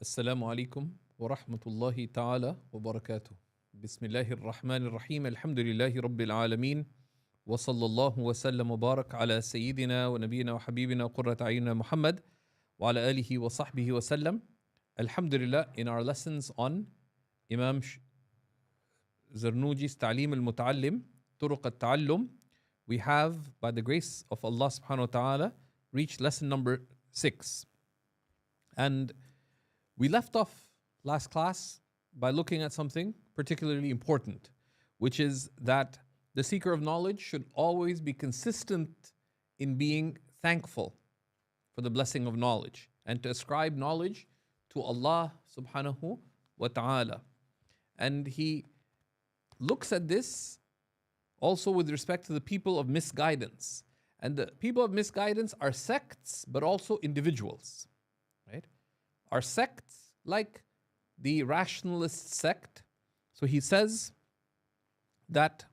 السلام عليكم ورحمة الله تعالى وبركاته. بسم الله الرحمن الرحيم. الحمد لله رب العالمين، وصلى الله وسلم وبارك على سيدنا ونبينا وحبيبنا وقرة أعيننا محمد وعلى آله وصحبه وسلم. Alhamdulillah, in our lessons on Imam Zarnuji's Ta'lim al-Muta'allim, Turuq al-Ta'allum, we have, by the grace of Allah subhanahu wa ta'ala, reached lesson number 6. And we left off last class by looking at something particularly important, which is that the seeker of knowledge should always be consistent in being thankful for the blessing of knowledge and to ascribe knowledge to Allah subhanahu wa ta'ala. And he looks at this also with respect to the people of misguidance. And the people of misguidance are sects, but also individuals, right? Are sects like the rationalist sect. So he says that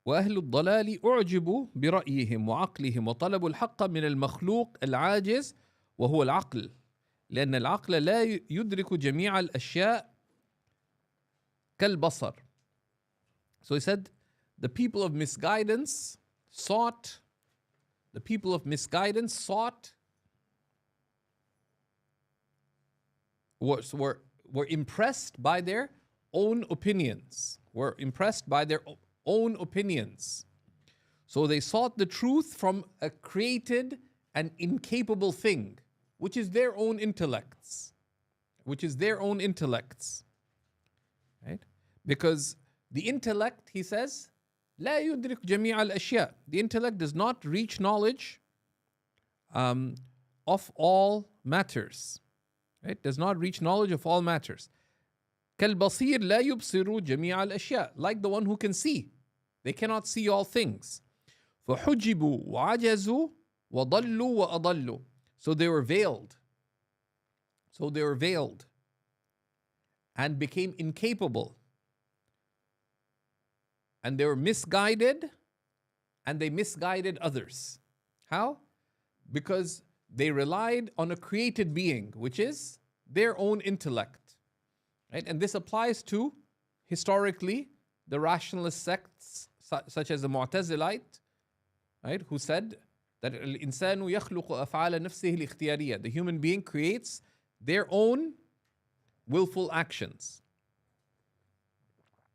وأهل الضلال أعجبوا برأيهم وعقلهم وطلبوا الحق من المخلوق العاجز وهو العقل لأن العقل لا يدرك جميع الأشياء كالبصر. So he said the people of misguidance were impressed by their own opinions, So they sought the truth from a created and incapable thing, which is their own intellects. Right? Because the intellect, he says, لا يدرك جميع الأشياء. The intellect does not reach knowledge of all matters. Right? Does not reach knowledge of all matters. كالبصير لا يبصر جميع الأشياء. Like the one who can see. They cannot see all things. فحجبوا وعجزوا وضلوا وأضلوا. So they were veiled and became incapable. And they were misguided, and they misguided others. How? Because they relied on a created being, which is their own intellect. Right? And this applies to, historically, the rationalist sects, such as the Mu'tazilite, right, who said that الإنسان يخلق أفعال نفسه الاختيارية. The human being creates their own willful actions,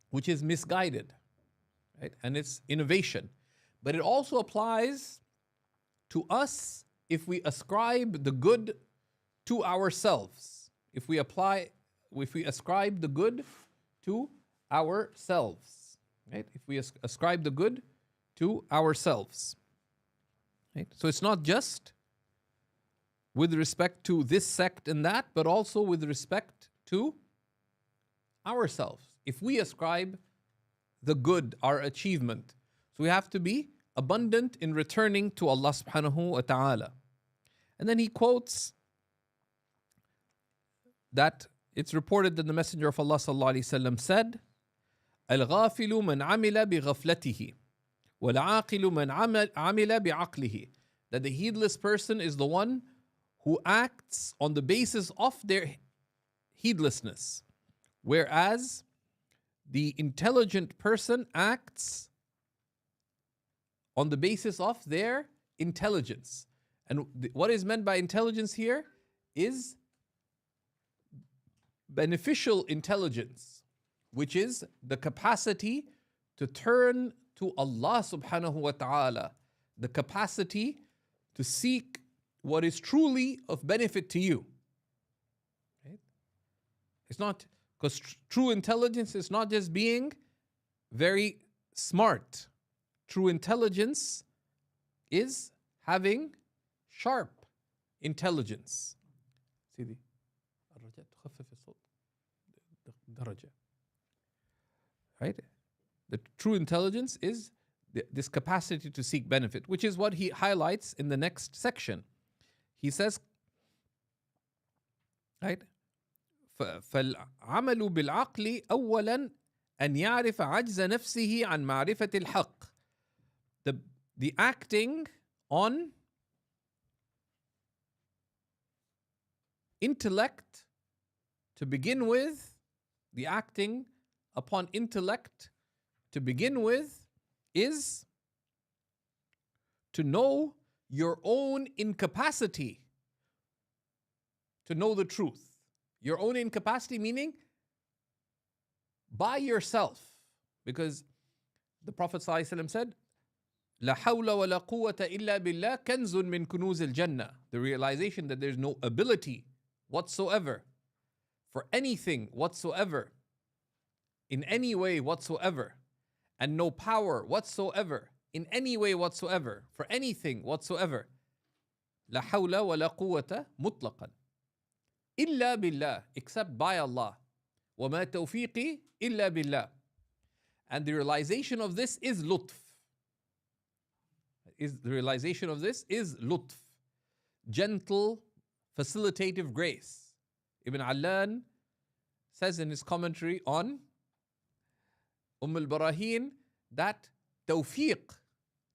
which is misguided. Right? And it's innovation. But it also applies to us if we ascribe the good to ourselves. If we ascribe the good to ourselves. Right? If we ascribe the good to ourselves. Right? So it's not just with respect to this sect and that, but also with respect to ourselves. If we ascribe the good, our achievement. So we have to be abundant in returning to Allah subhanahu wa ta'ala. And then he quotes that it's reported that the Messenger of Allah sallallahu alayhi wasallam said, الغافل من عمل بغفلته والعاقل من عمل بعقله. That the heedless person is the one who acts on the basis of their heedlessness, whereas the intelligent person acts on the basis of their intelligence. And what is meant by intelligence here is beneficial intelligence, which is the capacity to turn to Allah subhanahu wa ta'ala, the capacity to seek what is truly of benefit to you. Right? It's not, because true intelligence is not just being very smart. True intelligence is having sharp intelligence. See right? The true intelligence is this capacity to seek benefit, which is what he highlights in the next section. He says, right? فالعمل بالعقل أولا أن يعرف عجز نفسه عن معرفة الحق. The acting on intellect to begin with, the acting upon intellect to begin with is to know your own incapacity to know the truth. Your own incapacity meaning by yourself. Because the Prophet ﷺ said, لا حول ولا قوة إلا بالله كنز من كنوز الجنة. The realization that there's no ability whatsoever for anything whatsoever, in any way whatsoever, and no power whatsoever, in any way whatsoever, for anything whatsoever. لا حول ولا قوة مطلقا إلا بالله, except by Allah. وما توفيقي إلا بالله. And the realization of this is lutf. The realization of this is lutf, gentle, facilitative grace. Ibn Allan says in his commentary on al-Barahin that tawfiq,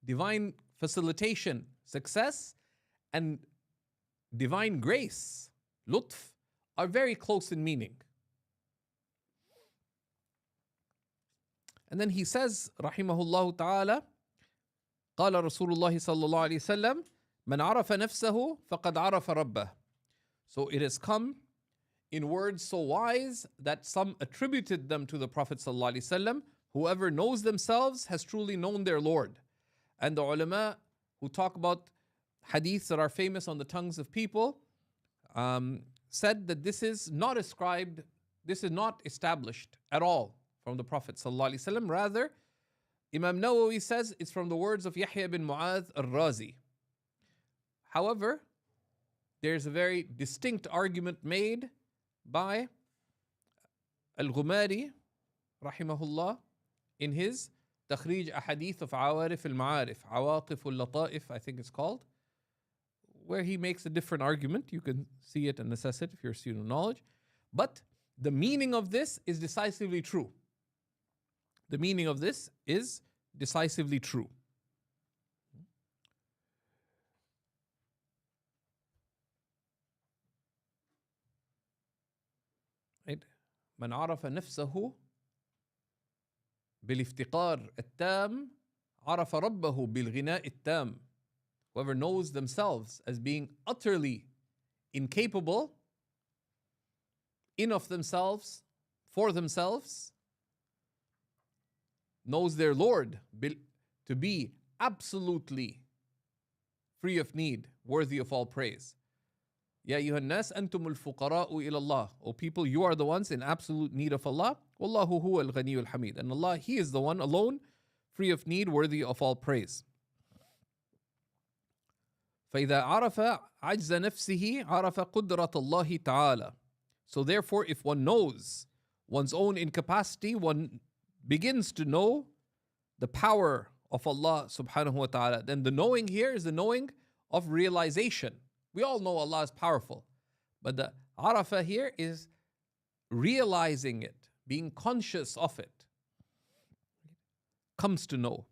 divine facilitation, success, and divine grace, lutf, are very close in meaning. And then he says, rahimahullah ta'ala, قال رسول الله صلى الله عليه وسلم من عرف نفسه فقد عرف ربه. So it has come in words so wise that some attributed them to the Prophet صلى الله عليه وسلم. Whoever knows themselves has truly known their Lord. And the ulama who talk about hadiths that are famous on the tongues of people said that this is not ascribed, this is not established at all from the Prophet sallallahu alaihi wasallam. Rather, Imam Nawawi says it's from the words of Yahya bin Mu'adh al-Razi. However, there's a very distinct argument made by al-Ghumari, rahimahullah, in his Takhrij Ahadith of Awarif al-Ma'arif, Awaqif al-Lata'if, I think it's called, where he makes a different argument. You can see it and assess it if you're a student of knowledge. But the meaning of this is decisively true. The meaning of this is decisively true. Right? من عرف نفسه بالافتقار التام عرف ربه بالغناء التام. Whoever knows themselves as being utterly incapable in of themselves, for themselves, knows their Lord to be absolutely free of need, worthy of all praise. Ya ayyuhan nas antum al-fuqara'u ila Allah. O people, you are the ones in absolute need of Allah. Wallahu huwa al-ghaniyyul hamid. And Allah, He is the one alone, free of need, worthy of all praise. فإذا عرف عجز نفسه عرف قدرة الله تعالى. So therefore, if one knows one's own incapacity, one begins to know the power of Allah subhanahu wa ta'ala. Then the knowing here is the knowing of realization. We all know Allah is powerful. But the arafa here is realizing it, being conscious of it. Comes to know.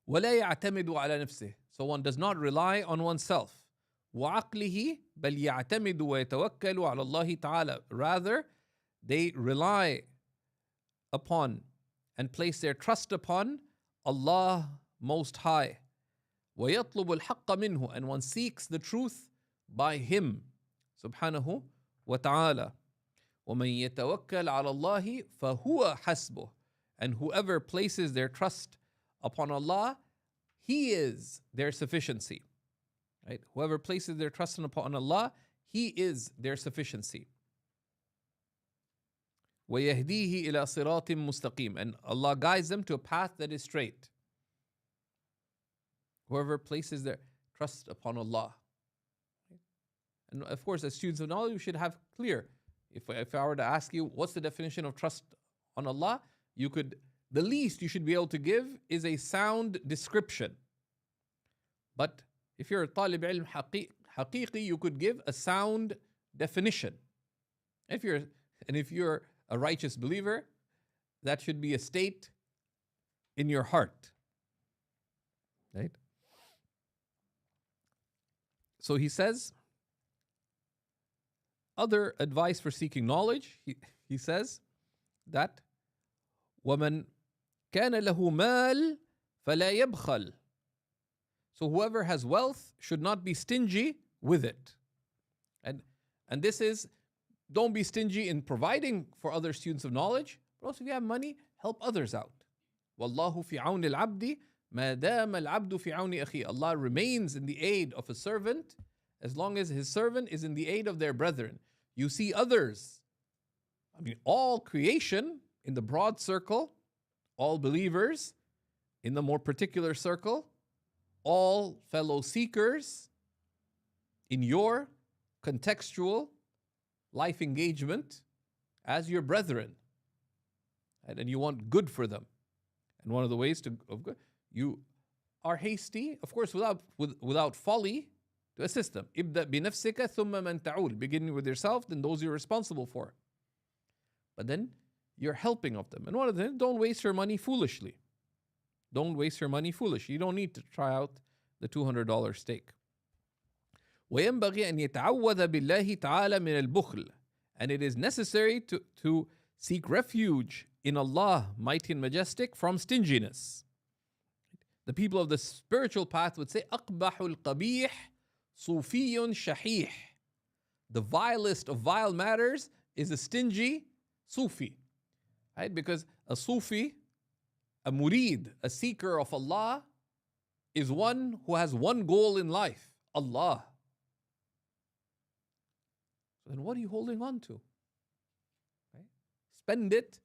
وَلَا يَعْتَمِدُ عَلَى نَفْسِهِ. So one does not rely on oneself. وَعَقْلِهِ بَلْ يَعْتَمِدُ وَيَتَوَكَّلُ عَلَى اللَّهِ تَعَالَى. Rather, they rely upon and place their trust upon Allah Most High. وَيَطْلُبُ الْحَقَّ مِنْهُ. And one seeks the truth by Him subhanahu wa ta'ala. وَمَنْ يَتَوَكَّلْ عَلَى اللَّهِ فَهُوَ حَسْبُهُ. And whoever places their trust upon Allah, He is their sufficiency. Right? Whoever places their trust upon Allah, He is their sufficiency. وَيَهْدِيهِ إِلَى صِرَاطٍ مُسْتَقِيمٍ. And Allah guides them to a path that is straight. Whoever places their trust upon Allah. And of course, as students of knowledge, we should have clear. If I were to ask you, what's the definition of trust on Allah? The least you should be able to give is a sound description. But if you're a talib ilm haqiqi, you could give a sound definition. If you're a righteous believer, that should be a state in your heart. Right? So he says, other advice for seeking knowledge, he says that وَمَنْ كَانَ لَهُ مَالٍ فَلَا يَبْخَلْ. So whoever has wealth should not be stingy with it. And this is, don't be stingy in providing for other students of knowledge, but also if you have money, help others out. وَاللَّهُ فِي عَوْنِ الْعَبْدِ مَا دَامَ الْعَبْدُ فِي عَوْنِ أَخِيهِ. Allah remains in the aid of a servant as long as his servant is in the aid of their brethren. You see others, I mean all creation in the broad circle, all believers in the more particular circle, all fellow seekers in your contextual life engagement as your brethren. And you want good for them. And one of the ways of good, you are hasty, of course, without folly, to assist them. ابدأ بنفسك ثم من تعول. Beginning with yourself, then those you're responsible for. But then you're helping of them. And one of them, don't waste your money foolishly. Don't waste your money foolishly. You don't need to try out the $200 steak. وينبغي أن يتعوذ بالله تعالى من البخل. And it is necessary to seek refuge in Allah, mighty and majestic, from stinginess. The people of the spiritual path would say, أقبح القبيح صوفي شحيح. The vilest of vile matters is a stingy Sufi. Right? Because a Sufi, a murid, a seeker of Allah, is one who has one goal in life, Allah. So then what are you holding on to? Right? Spend it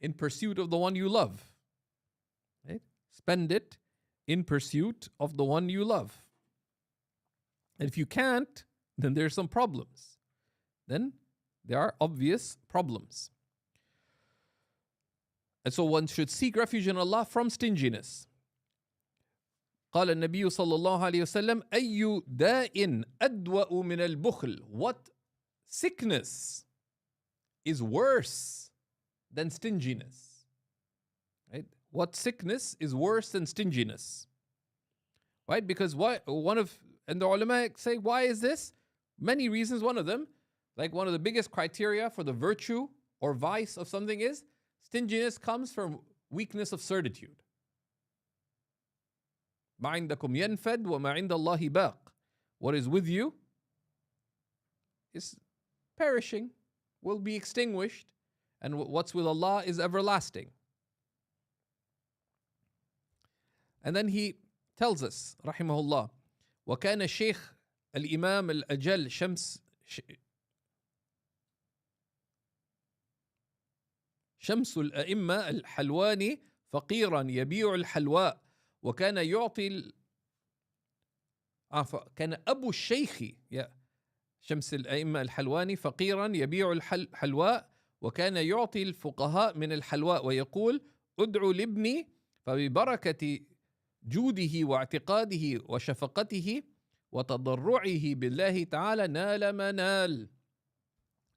in pursuit of the one you love. Right? Spend it in pursuit of the one you love. And if you can't, then there's some problems. Then there are obvious problems. And so one should seek refuge in Allah from stinginess. قال النبي صلى الله عليه وسلم أي داء أدوأ من البخل. What sickness is worse than stinginess? Right? What sickness is worse than stinginess? Right? Because and the ulama say, why is this? Many reasons. One of them, like one of the biggest criteria for the virtue or vice of something is, stinginess comes from weakness of certitude. مَا عِنْدَكُمْ يَنْفَدْ وَمَا عِنْدَ اللَّهِ بَاقٍ. What is with you is perishing, will be extinguished, and what's with Allah is everlasting. And then he tells us, rahimahullah, وَكَانَ الشيخ الإمام الأجل شمس الأئمة الحلواني فقيرا يبيع الحلواء وكان يعطي كان أبو الشيخ شمس الأئمة الحلواني فقيرا يبيع الحلواء وكان يعطي الفقهاء من الحلواء ويقول ادعوا لابني فببركة جوده واعتقاده وشفقته وتضرعه بالله تعالى نال ما نال.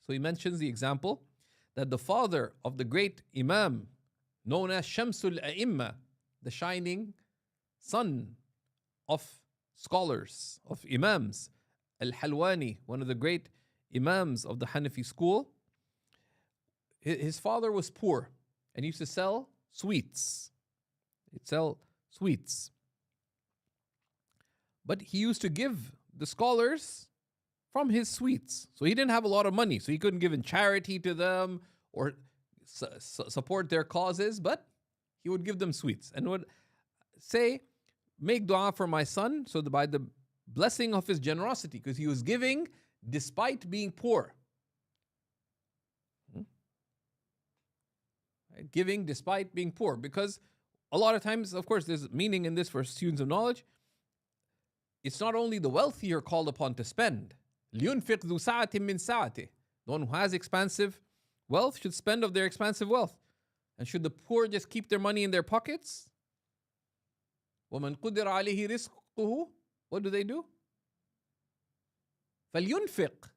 So he mentions the example that the father of the great Imam known as Shamsul A'imma, the shining son of scholars, of Imams, Al-Halwani, one of the great Imams of the Hanafi school, his father was poor and used to sell sweets. He'd sell sweets. But he used to give the scholars from his sweets. So he didn't have a lot of money, so he couldn't give in charity to them or support their causes, but he would give them sweets and would say, make dua for my son, so that by the blessing of his generosity, because he was giving despite being poor. Giving despite being poor, because a lot of times, of course, there's meaning in this for students of knowledge. It's not only the wealthy you're called upon to spend. لِيُنْفِقْ ذُو سَعَةٍ مِّن سَعَتِهِ. The one who has expansive wealth should spend of their expansive wealth. And should the poor just keep their money in their pockets? وَمَنْ قُدِرَ عَلَيْهِ رِزْقُهُ. What do? فَلْيُنْفِقْ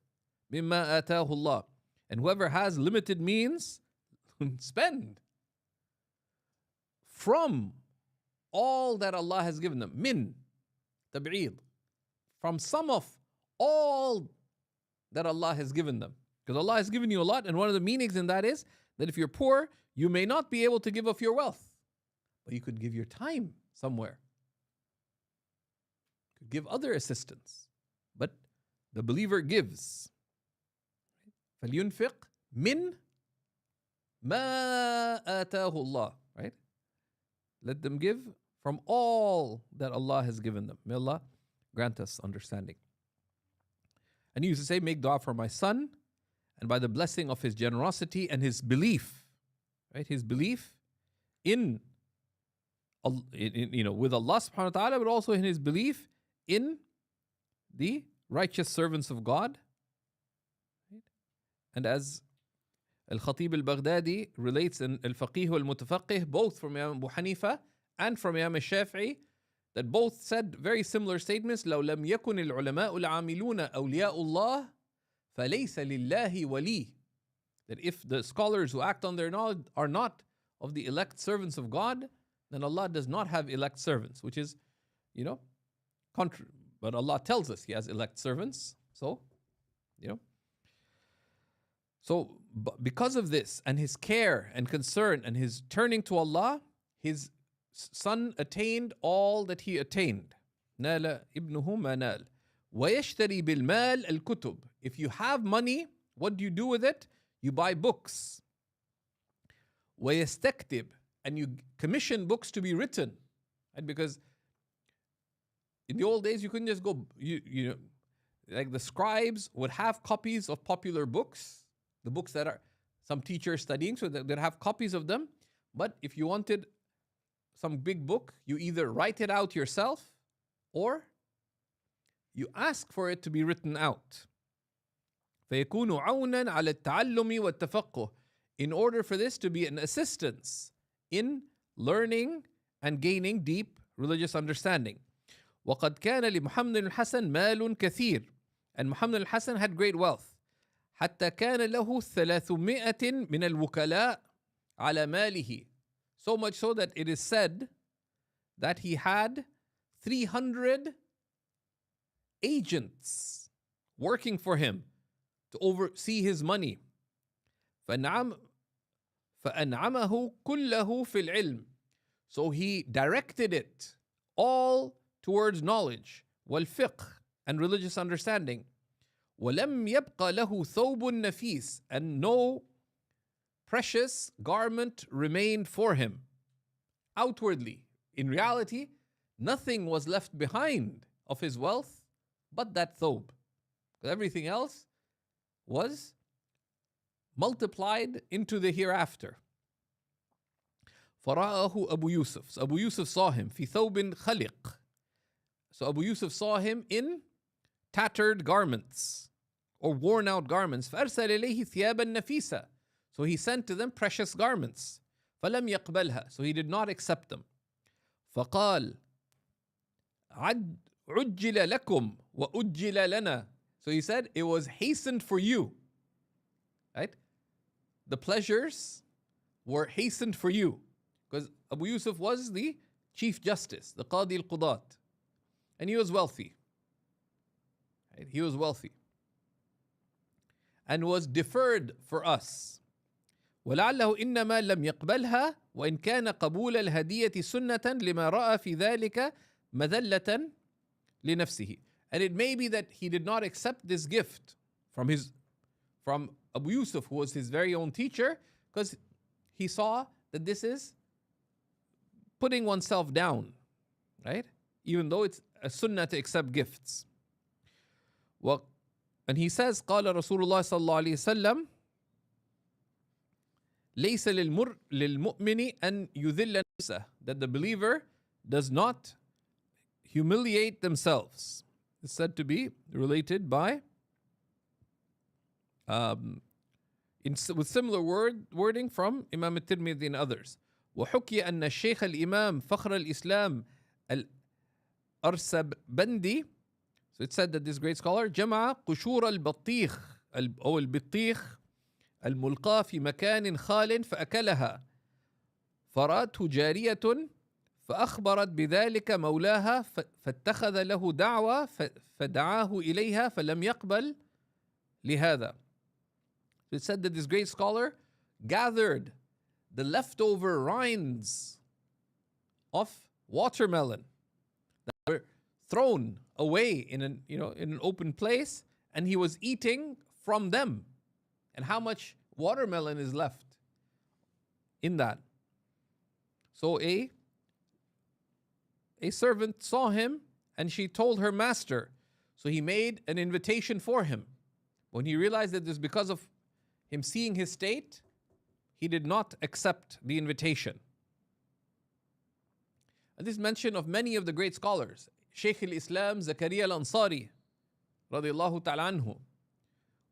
مِمَّا آتَاهُ اللَّهُ. And whoever has limited means, spend from all that Allah has given them. Min, tab'id. From some of all that Allah has given them. Because Allah has given you a lot, and one of the meanings in that is that if you're poor, you may not be able to give of your wealth, but you could give your time somewhere. You could give other assistance. But the believer gives. فَلْيُنْفِقْ مِنْ مَا آتَاهُ اللَّهُ. Right? Let them give from all that Allah has given them. May Allah grant us understanding. And he used to say, make dua for my son, and by the blessing of his generosity and his belief, right? His belief in with Allah subhanahu wa ta'ala, but also in his belief in the righteous servants of God. Right? And as Al-Khatib al-Baghdadi relates in Al-Faqih wal-Mutafaqih, both from Imam Abu Hanifa and from Imam al-Shafi'i, that both said very similar statements. لو لم يكن العلماء العاملون أولياء الله فليس لله ولي. That if the scholars who act on their knowledge are not of the elect servants of God, then Allah does not have elect servants, which is, contrary. But Allah tells us He has elect servants. So, So, because of this and his care and concern and his turning to Allah, his son attained all that he attained. نال ابنه ما نال ويشتري بالمال الكتب. If you have money, what do you do with it? You buy books. ويستكتب, and you commission books to be written. And because in the old days you couldn't just go, like the scribes would have copies of popular books, the books that are some teachers studying, so they'd have copies of them. But if you wanted some big book, you either write it out yourself or you ask for it to be written out. فيكون عونا على التعلم والتفقه. In order for this to be an assistance in learning and gaining deep religious understanding. وقد كان لمحمد الحسن مال كثير. And Muhammad al-Hasan had great wealth. حتى كان له 300 من الوكلاء على ماله. So much so that it is said that he had 300 agents working for him to oversee his money. فأنعمه كله في العلم. So he directed it all towards knowledge, والفقه, and religious understanding. ولم يبقى له ثوب نفيس, and no precious garment remained for him. Outwardly, in reality, nothing was left behind of his wealth but that thobe. Everything else was multiplied into the hereafter. فرآه أبو يوسف. So Abu Yusuf saw him في ثوب خلق. So Abu Yusuf saw him in tattered garments or worn out garments. فأرسل إليه ثيابا نفيسة. So he sent to them precious garments. فلم يقبلها. So he did not accept them. فقال عجل لكم وأجل لنا. So he said, it was hastened for you. Right? The pleasures were hastened for you. Because Abu Yusuf was the Chief Justice, the Qadi al-Qudat. And he was wealthy. Right? He was wealthy. And was deferred for us. ولعله إنما لم يقبلها وإن كان قبول الهدية سنة لما رأى في ذلك مذلة لنفسه. And it may be that he did not accept this gift from Abu Yusuf, who was his very own teacher, because he saw that this is putting oneself down, right? Even though it's a sunnah to accept gifts. Well, and he says, قال رسول الله صلى الله عليه وسلم ليس للمؤمن أن يذل نفسه, that the believer does not humiliate themselves. It's said to be related by with similar wording from Imam al-Tirmidhi and others. وحكي أن الشيخ الإمام فخر الإسلام الأرسبندي, so it's said that this great scholar جمع قشور البطيخ أو البطيخ الملقاة في مكان خال فأكلها فرأته جارية فأخبرت بذلك مولاها فاتخذ له دعوة فدعاه إليها فلم يقبل لهذا. It said that this great scholar gathered the leftover rinds of watermelon that were thrown away in an open place, and he was eating from them. And how much watermelon is left in that? So a servant saw him, and she told her master. So he made an invitation for him. When he realized that this because of him seeing his state, he did not accept the invitation. And this mention of many of the great scholars, Shaykh al-Islam Zakaria al-Ansari, radiallahu ta'ala anhu,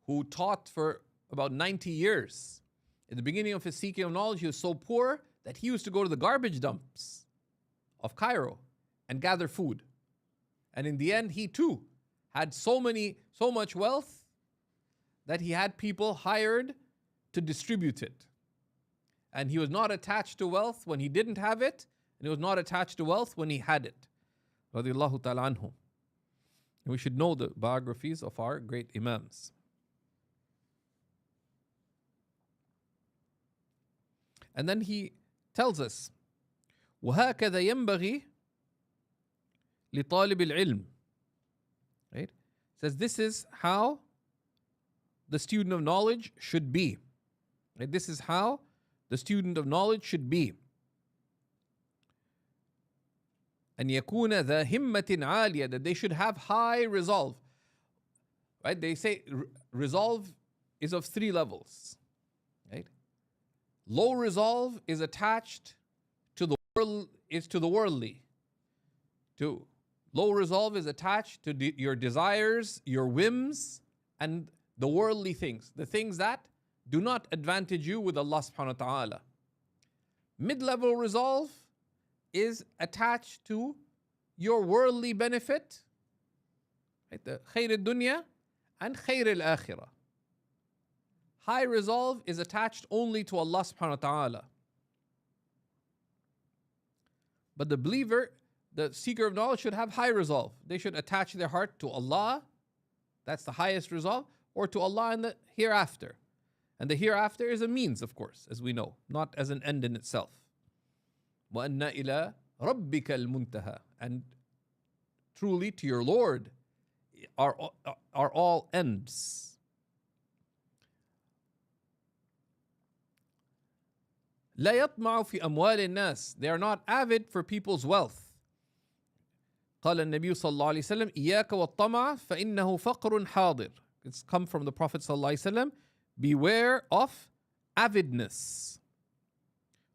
who taught for about 90 years. At the beginning of his seeking of knowledge, he was so poor that he used to go to the garbage dumps of Cairo and gather food. And in the end, he too had so much wealth that he had people hired to distribute it. And he was not attached to wealth when he didn't have it, and he was not attached to wealth when he had it. Radiallahu ta'ala anhu. And we should know the biographies of our great Imams. And then he tells us, وَهَكَذَا يَنْبَغِي لِطَالِبِ الْعِلْمِ. Right? Says this is how the student of knowledge should be. Right? This is how the student of knowledge should be. أن يكون ذا همة عالية, that they should have high resolve. Right? They say resolve is of 3 levels. Right? Low resolve is attached to the world, is to the worldly. Low resolve is attached to your desires, your whims, and the worldly things, the things that do not advantage you with Allah subhanahu wa ta'ala. Mid-level resolve is attached to your worldly benefit, right? The khayr al-dunya and khayr al-akhirah. High resolve is attached only to Allah subhanahu wa ta'ala. But the believer, the seeker of knowledge, should have high resolve. They should attach their heart to Allah, that's the highest resolve, or to Allah in the hereafter. And the hereafter is a means, of course, as we know, not as an end in itself. وَأَنَّ إِلَىٰ رَبِّكَ الْمُنْتَهَى. And truly to your Lord are all ends. لَا يَطْمَعُ فِي أَمْوَالِ النَّاسِ. They are not avid for people's wealth. قال النبي صلى الله عليه وسلم إياك والطمع فإنه فقر حاضر. It's come from the Prophet صلى الله عليه وسلم. Beware of avidness,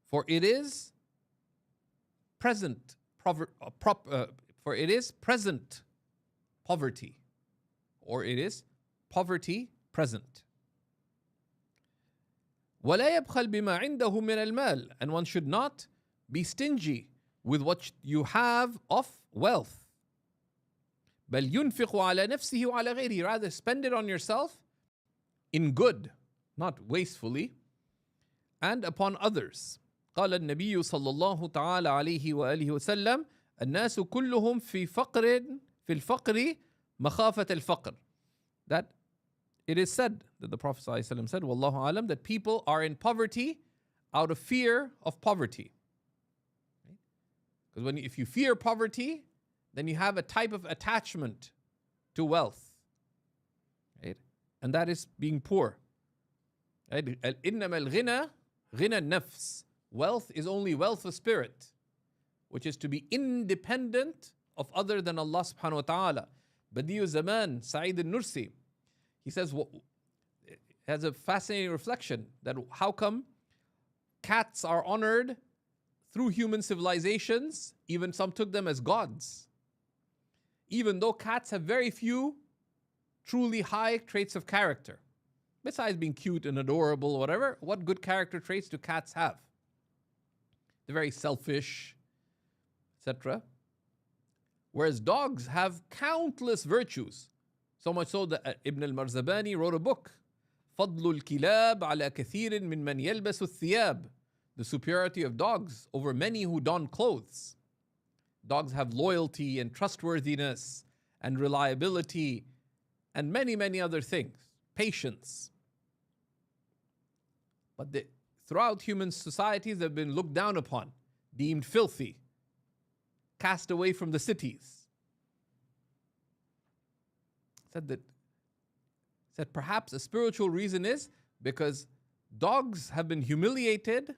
for it is present poverty, or it is poverty present. ولا يبخل بما عنده من المال. And one should not be stingy with what you have of wealth. بل ينفق على نفسه وعلى غيره. Rather spend it on yourself in good, not wastefully, and upon others. قال النبي صلى الله تعالى عليه وآله وسلم الناس كلهم في الفقر مخافة الفقر. That it is said, that the Prophet ﷺ said, Wallahu alam, that people are in poverty out of fear of poverty. Because if you fear poverty, then you have a type of attachment to wealth. Right? And that is being poor. Right? إِنَّمَا الْغِنَى غِنَى النَّفْسِ. Wealth is only wealth of spirit, which is to be independent of other than Allah subhanahu wa ta'ala. Badiyu Zaman, Sa'id al-Nursi, he says, has a fascinating reflection that how come cats are honored through human civilizations, even some took them as gods. Even though cats have very few truly high traits of character. Besides being cute and adorable or whatever, what good character traits do cats have? They're very selfish, etc. Whereas dogs have countless virtues. So much so that Ibn al-Marzabani wrote a book, فضل الكلاب على كثير من من يلبس الثياب. The superiority of dogs over many who don clothes. Dogs have loyalty and trustworthiness and reliability and many, many other things. patience. But throughout human societies, they've been looked down upon, deemed filthy, cast away from the cities. Said perhaps a spiritual reason is because dogs have been humiliated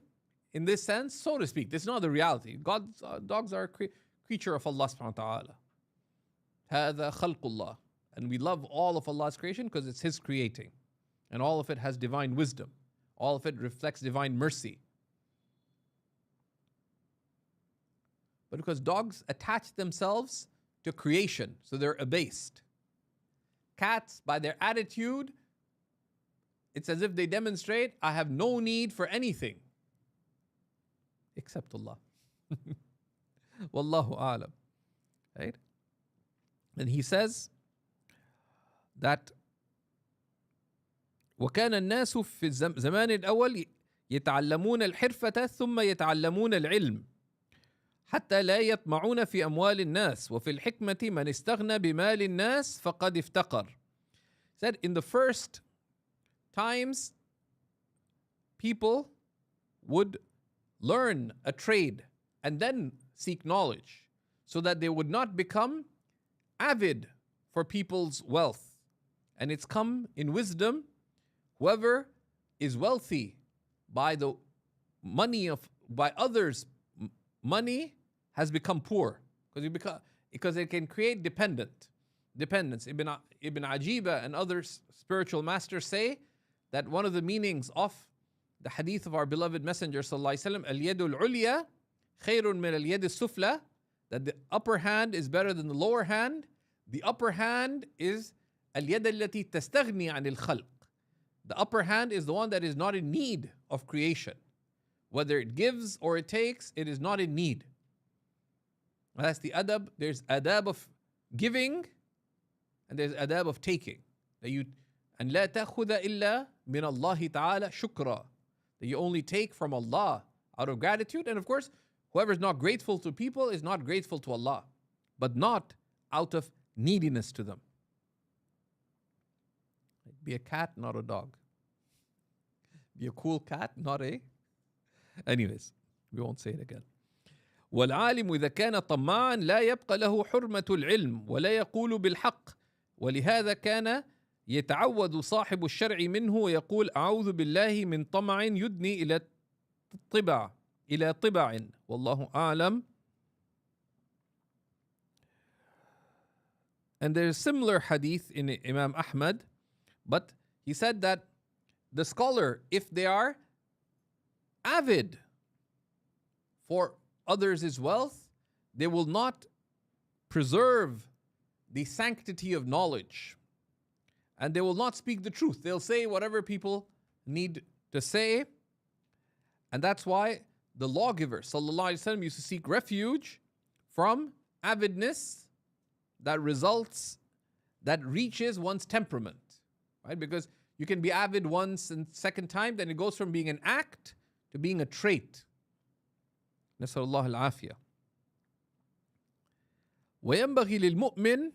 in this sense, so to speak. This is not the reality. Dogs are a creature of Allah subhanahu wa ta'ala. هذا خلق الله. And we love all of Allah's creation because it's His creating. And all of it has divine wisdom. All of it reflects divine mercy. But because dogs attach themselves to creation, so they're abased. Cats, by their attitude, it's as if they demonstrate, I have no need for anything except Allah. Wallahu a'lam. Right? And he says that وكان الناس في الزمان الأول يتعلمون الحرفة ثم يتعلمون العلم حتى لا يطمعون في أموال الناس وفي الحكمة من استغنى بمال الناس فقد افتقر. Said in the first times people would learn a trade and then seek knowledge so that they would not become avid for people's wealth. And it's come in wisdom, whoever is wealthy by the money by others' money has become poor because it can create dependence. Ibn Ajiba and other spiritual masters say that one of the meanings of the hadith of our beloved Messenger sallallahu alaihi wasallam, al-yadul ulya khairun min al-yad sufla, that the upper hand is better than the lower hand. The upper hand is al-yad allati tastaghni an al-khalq. The upper hand is the one that is not in need of creation. Whether it gives or it takes, it is not in need. And that's the adab. There's adab of giving and there's adab of taking. That you and لا تأخذ إلا من الله تعالى شكرا. That you only take from Allah out of gratitude. And of course, whoever is not grateful to people is not grateful to Allah, but not out of neediness to them. Be a cat, not a dog. Be a cool cat, not a... Anyways, we won't say it again. والعالم إذا كان طماعا لا يبقى له حرمة العلم ولا يقول بالحق ولهذا كان يتعوذ صاحب الشرع منه ويقول أعوذ بالله من طمع يدني إلى طبع والله أعلم. And there's a similar hadith in Imam Ahmad, but he said that the scholar, if they are avid for others' wealth, they will not preserve the sanctity of knowledge. And they will not speak the truth. They'll say whatever people need to say. And that's why the lawgiver, sallallahu alaihi wasallam, used to seek refuge from avidness that reaches one's temperament. Right? Because you can be avid once and second time, then it goes from being an act to being a trait. نسأل الله العافية. وينبغي للمؤمن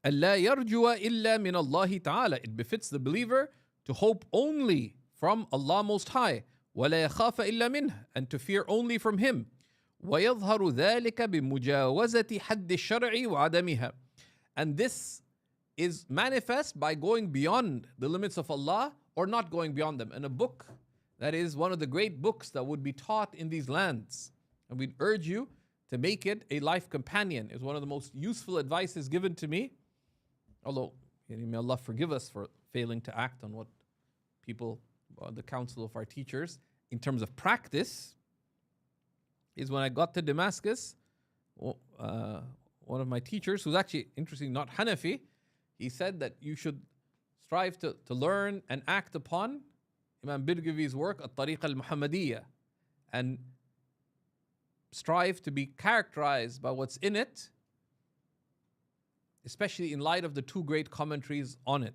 ألا يرجو إلا من الله تعالى. It befits the believer to hope only from Allah Most High. ولا يخاف إلا منه, and to fear only from Him. ويظهر ذلك بمجاوزة حد الشرع وعدمها. And this is manifest by going beyond the limits of Allah or not going beyond them. And a book that is one of the great books that would be taught in these lands, and we'd urge you to make it a life companion, is one of the most useful advices given to me. Although, may Allah forgive us for failing to act on what people, the counsel of our teachers, in terms of practice, is when I got to Damascus, one of my teachers, who's actually, interestingly, not Hanafi, he said that you should strive to learn and act upon Imam Birgavi's work, Tariq al-Muhammadiyya, and strive to be characterized by what's in it, especially in light of the two great commentaries on it.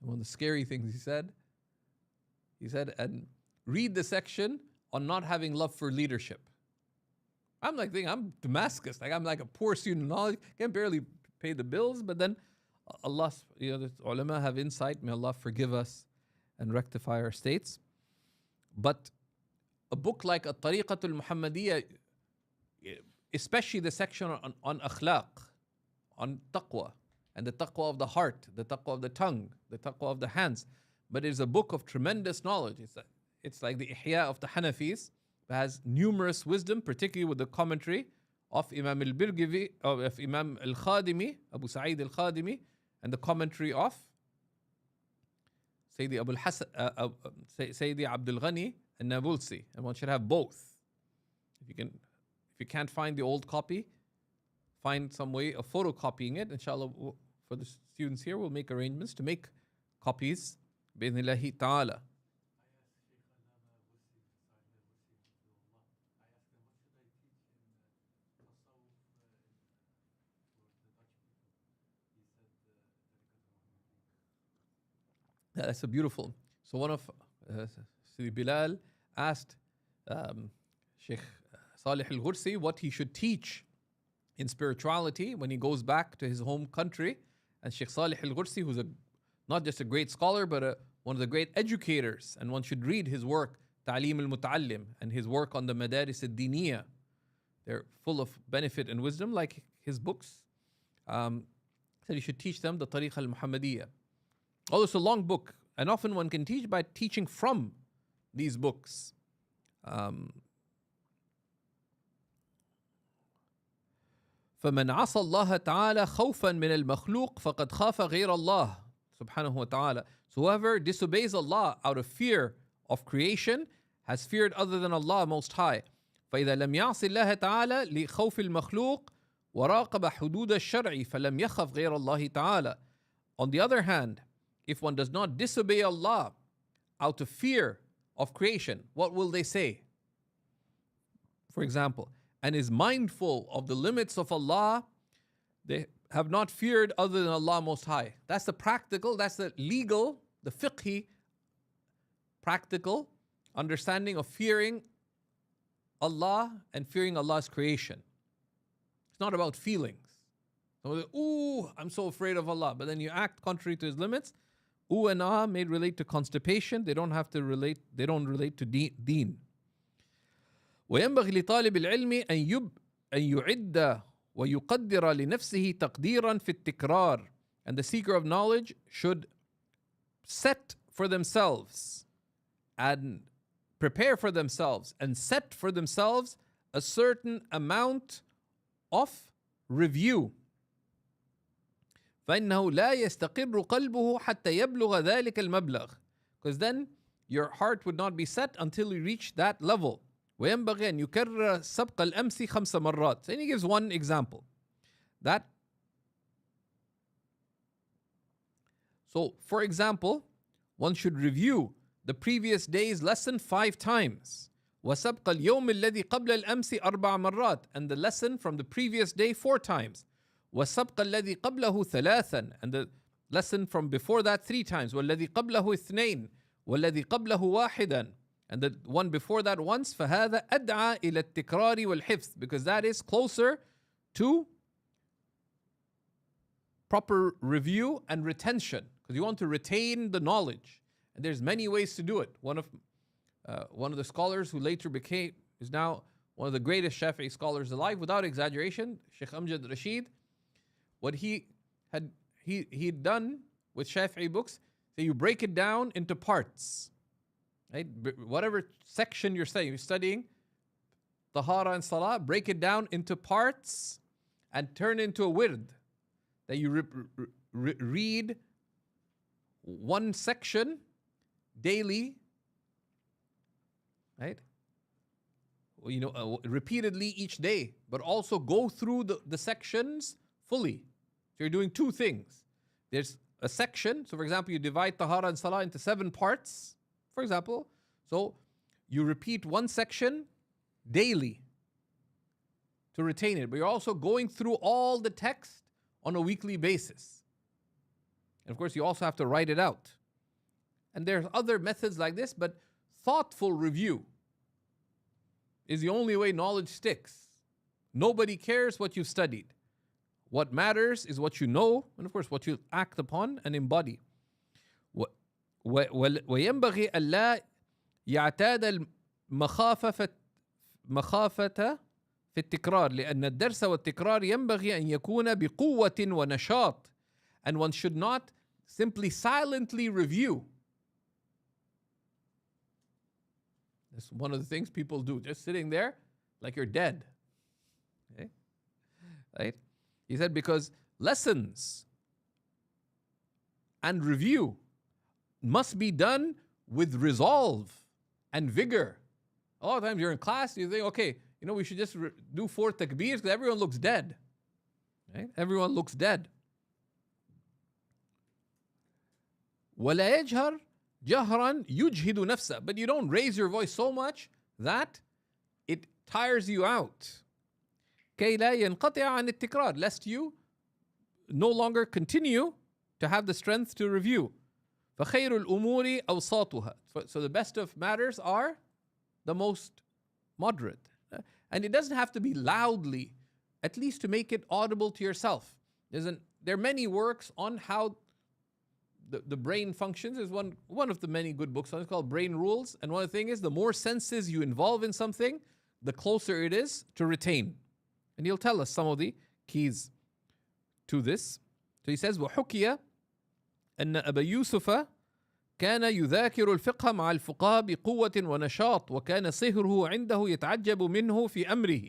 One of the scary things he said, and read the section on not having love for leadership. I'm like thinking, I'm Damascus, like I'm like a poor student of knowledge, can barely pay the bills, but then Allah, the ulama have insight. May Allah forgive us and rectify our states. But a book like Tariq al-Muhammadiyya, especially the section on akhlaq, on taqwa, and the taqwa of the heart, the taqwa of the tongue, the taqwa of the hands. But it's a book of tremendous knowledge. It's like the Ihya of the Hanafis. It has numerous wisdom, particularly with the commentary of Imam al-Birgivi, of Imam al-Khadimi, Abu Sa'id al-Khadimi, and the commentary of Sayyidi Abu al-Hasan, Sayyidi Abdul Ghani al-Nabulsi. And one should have both. If you can't find the old copy, find some way of photocopying it. Inshallah, for the students here, we'll make arrangements to make copies. Bi-idhnillahi ta'ala. That's a beautiful. So one of Sidi Bilal asked Shaykh Salih al-Ghursi what he should teach in spirituality when he goes back to his home country. And Shaykh Salih al-Ghursi, who's not just a great scholar, but one of the great educators, and one should read his work, Ta'lim al-Muta'allim, and his work on the Madaris al-Diniyya. They're full of benefit and wisdom, like his books. Said you should teach them the Tariq al-Muhammadiyya. Although it's a long book, and often one can teach by teaching from these books. فمن عصى الله تعالى خوفا من المخلوق فقد خاف غير الله سبحانه وتعالى. So whoever disobeys Allah out of fear of creation has feared other than Allah Most High. فإذا لم يعص الله تعالى لخوف المخلوق وراقب حدود الشرع فلم يخف غير الله تعالى. On the other hand, if one does not disobey Allah out of fear of creation, what will they say? For example, and is mindful of the limits of Allah, they have not feared other than Allah Most High. That's the practical, that's the legal, the fiqhi, practical understanding of fearing Allah and fearing Allah's creation. It's not about feelings. So, ooh, I'm so afraid of Allah. But then you act contrary to His limits. Ooh and ah may relate to constipation. They don't relate to deen. وينبغي لطالب العلم أن يعد ويقدر لنفسه تقديرا في التكرار. And the seeker of knowledge should set for themselves and prepare for themselves and set for themselves a certain amount of review. فإنه لا يستقر قلبه حتى يبلغ ذلك المبلغ. Because then your heart would not be set until you reach that level. وينبغي أن يكرر سبق الأمس 5 مرات. And he gives one example. So, for example, one should review the previous day's lesson 5 times. وسبق اليوم الذي قبل الأمس 4 مرات. And the lesson from the previous day 4 times. وسبق الذي قبله 3. And the lesson from before that 3 times. والذي قبله 2. والذي قبله 1. And the one before that once. فهذا أدعى إلى التكرار والحفظ. Because that is closer to proper review and retention. Because you want to retain the knowledge. And there's many ways to do it. One of the scholars who later is now one of the greatest Shafi'i scholars alive, without exaggeration, Shaykh Amjad Rashid, what he had done with Shafi'i books, so you break it down into parts. Right? Whatever section you're studying, Tahara and Salah, break it down into parts and turn into a wird. That you read one section daily, right? Repeatedly each day, but also go through the sections fully. So you're doing 2 things. There's a section. So for example, you divide Tahara and Salah into 7 parts, for example. So you repeat one section daily to retain it. But you're also going through all the text on a weekly basis. And of course, you also have to write it out. And there's other methods like this, but thoughtful review is the only way knowledge sticks. Nobody cares what you've studied. What matters is what you know, and of course what you act upon and embody. وينبغي ألا يعتاد مخافة في التكرار لأن الدرس والتكرار ينبغي أن يكون بقوة ونشاط, and one should not simply silently review. That's one of the things people do, just sitting there like you're dead. Okay? Right? He said because lessons and review must be done with resolve and vigor. A lot of times you're in class, you think, okay, we should just do 4 takbeers because everyone looks dead. Right? Everyone looks dead. وَلَا يَجْهَرْ جَهْرًا يُجْهِدُ نَفْسَهُ. But you don't raise your voice so much that it tires you out. كَيْ لَا يَنْقَطِعَ عَنِ التِّكْرَارِ. Lest you no longer continue to have the strength to review. فَخَيْرُ الْأُمُورِ أَوْسَاطُهَا. So the best of matters are the most moderate. And it doesn't have to be loudly, at least to make it audible to yourself. There are many works on how the brain functions. Is one of the many good books on it. It's called Brain Rules. And one thing is, the more senses you involve in something, the closer it is to retain. And he'll tell us some of the keys to this. So he says, وَحُكِيَ أن أبا يوسف كان يذاكر الفقه مع الفقهاء بقوة ونشاط وكان صهره عنده يتعجب منه في أمره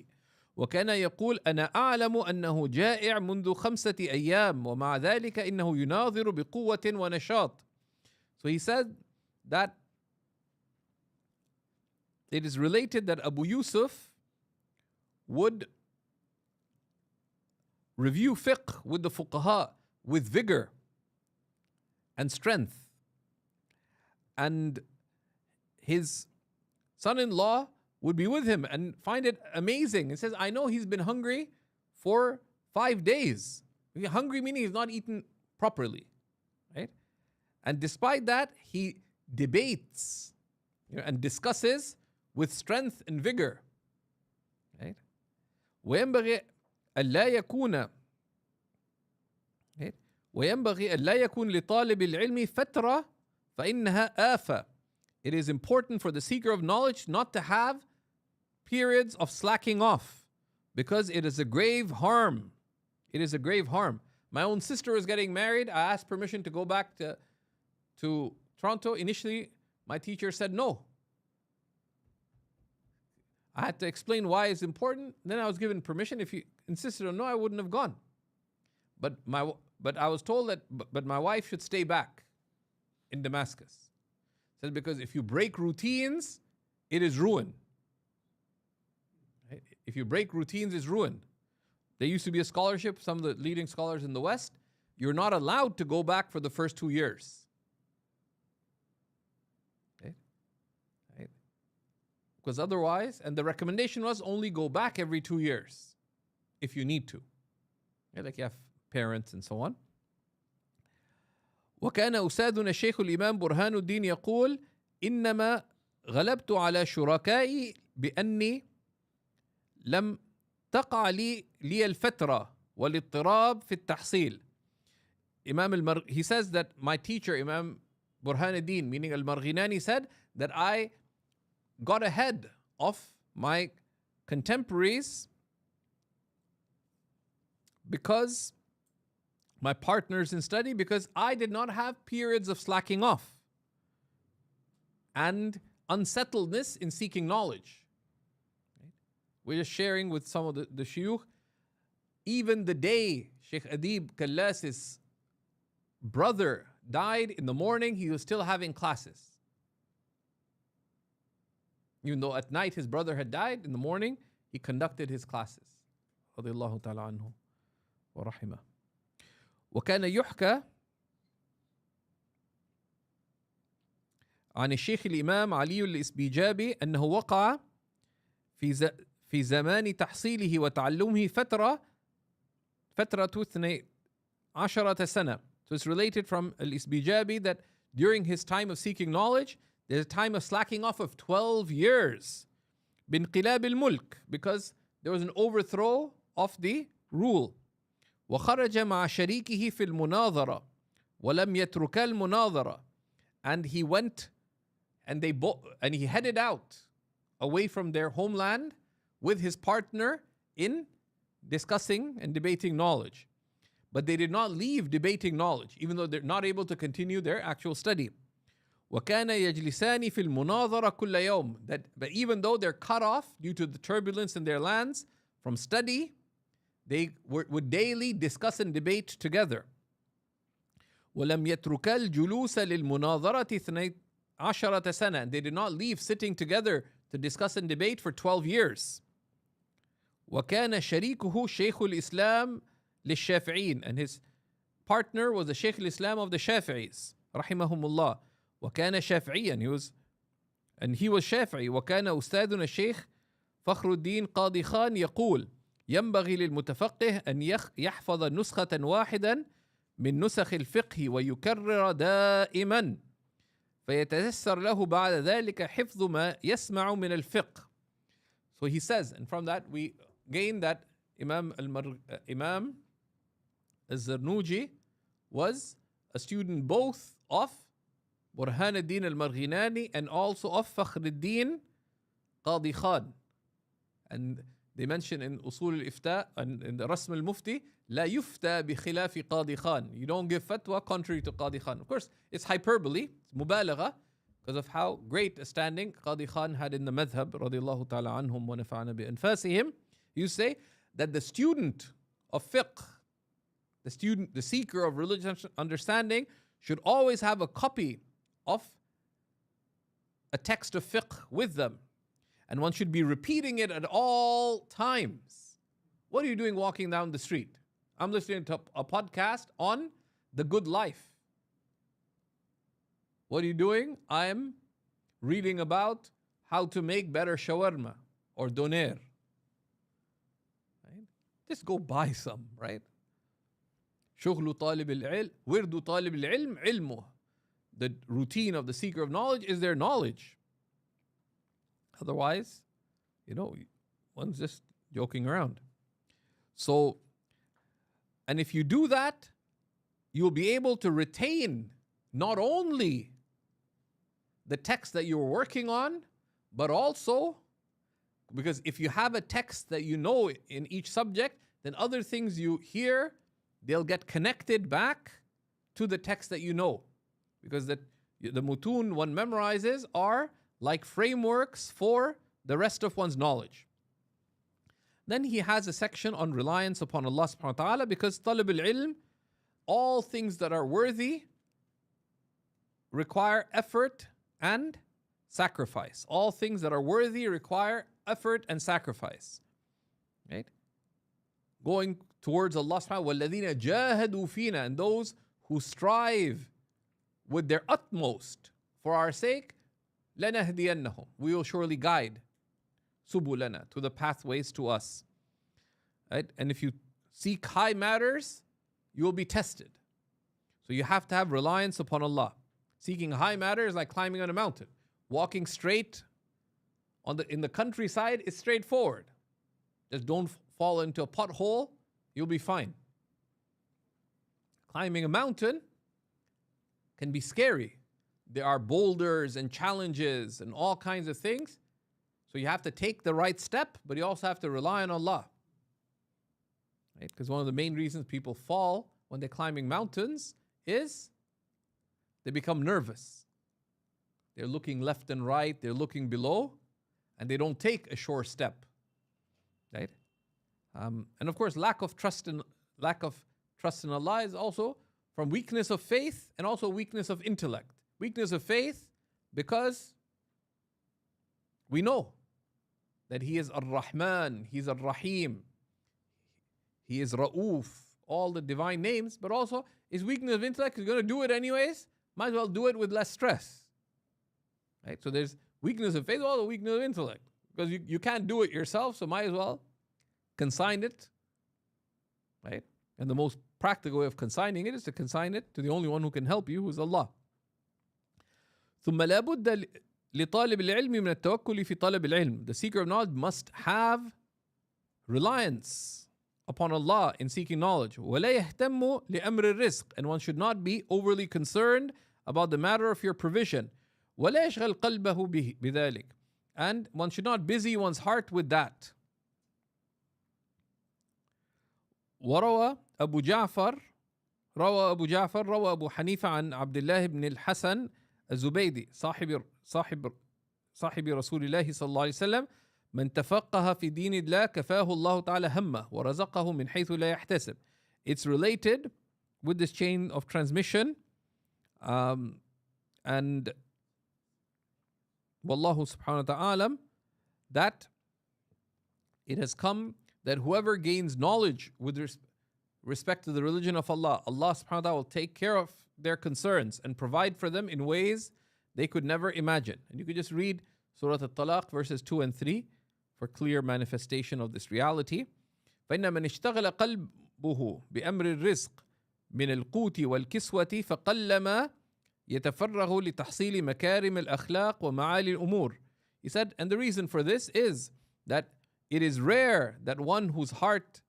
وكان يقول أنا أعلم أنه جائع منذ 5 أيام ومع ذلك إنه يناظر بقوة ونشاط. So he said that it is related that Abu Yusuf would review fiqh with the fuqaha with vigor and strength. And his son-in-law would be with him and find it amazing. He says, I know he's been hungry for 5 days. Hungry meaning he's not eaten properly, right? And despite that, he debates and discusses with strength and vigor, right? وينبغي ألا يكون وينبغي ألا يكون لطالب العلم فترة فإنها آفة. It is important for the seeker of knowledge not to have periods of slacking off because it is a grave harm. It is a grave harm. My own sister was getting married. I asked permission to go back to Toronto. Initially, my teacher said no. I had to explain why it's important. Then I was given permission. If you insisted on no, I wouldn't have gone. But I was told that but my wife should stay back in Damascus. Says because if you break routines, it is ruin. Right? If you break routines, it's ruin. There used to be a scholarship, some of the leading scholars in the West, you're not allowed to go back for the first 2 years. Okay? Right? Because otherwise, and the recommendation was only go back every 2 years if you need to. Right? Like you have parents and so on. وكان أستاذنا الشيخ الإمام برهان الدين يقول إنما غلبت على شركائي بأني لم تقع لي الفترة والاضطراب في التحصيل. He says that my teacher Imam Burhan al-Din, meaning al-Marghinani, said that I got ahead of my contemporaries because my partners in study, because I did not have periods of slacking off and unsettledness in seeking knowledge. Right? We're just sharing with some of the shuyukh. Even the day Sheikh Adib Kallas's brother died, in the morning he was still having classes. Even though at night his brother had died, in the morning he conducted his classes. رضي الله تعالى عنه ورحمه. وكان يحكى عن الشيخ الإمام علي الإسبيجابي أنه وقع في زمان تحصيله وتعلمه فترة 12 سنة. So it's related from al-Isbijabi that during his time of seeking knowledge, there's a time of slacking off of 12 years. بانقلاب الملك, because there was an overthrow of the rule. وخرج مع شريكه في المناظرة ولم يترك المناظرة. And he went and he headed out away from their homeland with his partner in discussing and debating knowledge. But they did not leave debating knowledge, even though they're not able to continue their actual study. وَكَانَ يَجْلِسَانِ فِي الْمُنَاظَرَةِ كُلَّ يَوْمٍ. But even though they're cut off due to the turbulence in their lands from study, they would daily discuss and debate together. وَلَمْ يَتْرُكَا الْجُلُوسَ لِلْمُنَاظَرَةِ 12 سَنَةً. And they did not leave sitting together to discuss and debate for 12 years. وَكَانَ شَرِيكُهُ شَيْخُ الْإِسْلَامِ لِلشَّافِعِينَ. And his partner was the Shaykh al-Islam of the Shafi'is, rahimahumullah. وكان شافعيا. He was Shafi'i. وكان أستاذنا الشيخ فخر الدين قاضي خان يقول ينبغي للمتفقه أن يحفظ نسخة واحدا من نسخ الفقه ويكرر دائما فيتيسر له بعد ذلك حفظ ما يسمع من الفقه. So he says, and from that we gain that Imam al-Zarnuji was a student both of Burhan al-Din al-Marghinani and also of Fakhr al-Din Qadi Khan. And they mention in Usul al-Ifta and in the Rasm al-Mufti, لا يفتى بخلاف قاضي Khan. You don't give fatwa contrary to Qadi Khan. Of course, it's hyperbole, it's mubalagha, because of how great a standing Qadi Khan had in the madhab, radiyallahu ta'ala anhum wa nafa'ana bi anfasihim. You say that the student of fiqh, the seeker of religious understanding, should always have a copy of a text of fiqh with them. And one should be repeating it at all times. What are you doing walking down the street? I'm listening to a podcast on the good life. What are you doing? I'm reading about how to make better shawarma or doner. Right? Just go buy some, right? شغل طالب العلم ورد طالب العلم علمه. The routine of the seeker of knowledge is their knowledge. Otherwise, one's just joking around. So, and if you do that, you'll be able to retain not only the text that you're working on, but also, because if you have a text that you know in each subject, then other things you hear, they'll get connected back to the text that you know. Because the mutun one memorizes are like frameworks for the rest of one's knowledge. Then he has a section on reliance upon Allah subhanahu wa ta'ala, because talab al-ilm, all things that are worthy require effort and sacrifice. All things that are worthy require effort and sacrifice. Right? Going towards Allah subhanahu wa ta'ala, وَالَّذِينَ جَاهَدُوا فِينَا, and those who strive with their utmost for our sake, لَنَهْدِيَنَّهُمْ, we will surely guide subulana, to the pathways to us. Right? And if you seek high matters, you will be tested. So you have to have reliance upon Allah. Seeking high matters is like climbing on a mountain. Walking straight in the countryside is straightforward. Just don't fall into a pothole, you'll be fine. Climbing a mountain can be scary. There are boulders and challenges and all kinds of things. So you have to take the right step, but you also have to rely on Allah. Right? Because one of the main reasons people fall when they're climbing mountains is they become nervous. They're looking left and right, they're looking below, and they don't take a sure step. Right? And of course, lack of trust in Allah is also from weakness of faith and also weakness of intellect. Weakness of faith because we know that He is Ar-Rahman, He's Ar-Rahim, He is Ra'uf, all the divine names, but also his weakness of intellect is going to do it anyways, might as well do it with less stress. Right? So there's weakness of faith, also weakness of intellect. Because you can't do it yourself, so might as well consign it. Right? And the most practical way of consigning it is to consign it to the only one who can help you, who is Allah. ثم لا بد لطالب العلم من التوكل في طلب العلم. The seeker of knowledge must have reliance upon Allah in seeking knowledge. وَلَا يَهْتَمُّ لِأَمْرِ الرِّزْقِ, and one should not be overly concerned about the matter of your provision. وَلَا يَشْغَلْ قَلْبَهُ بِذَلِكَ, and one should not busy one's heart with that. وروى أبو جعفر روى أبو حنيفة عن عبد الله بن الحسن الزبيدي صاحب رسول الله صلى الله عليه وسلم: من تفقه في دين الله كفاه الله تعالى همه ورزقه من حيث لا يحتسب. It's related with this chain of transmission, and Wallahu subhanahu wa ta'ala, that it has come that whoever gains knowledge with respect to the religion of Allah, Allah subhanahu wa ta'ala will take care of their concerns and provide for them in ways they could never imagine. And you could just read Surah Al-Talaq verses 2 and 3 for clear manifestation of this reality. فإن من اشتغل قلبه بأمر الرزق من القوت والكسوة فقلما يتفرغ لتحصيل مكارم الأخلاق ومعالي الأمور. He said, and the reason for this is that it is rare that one whose heart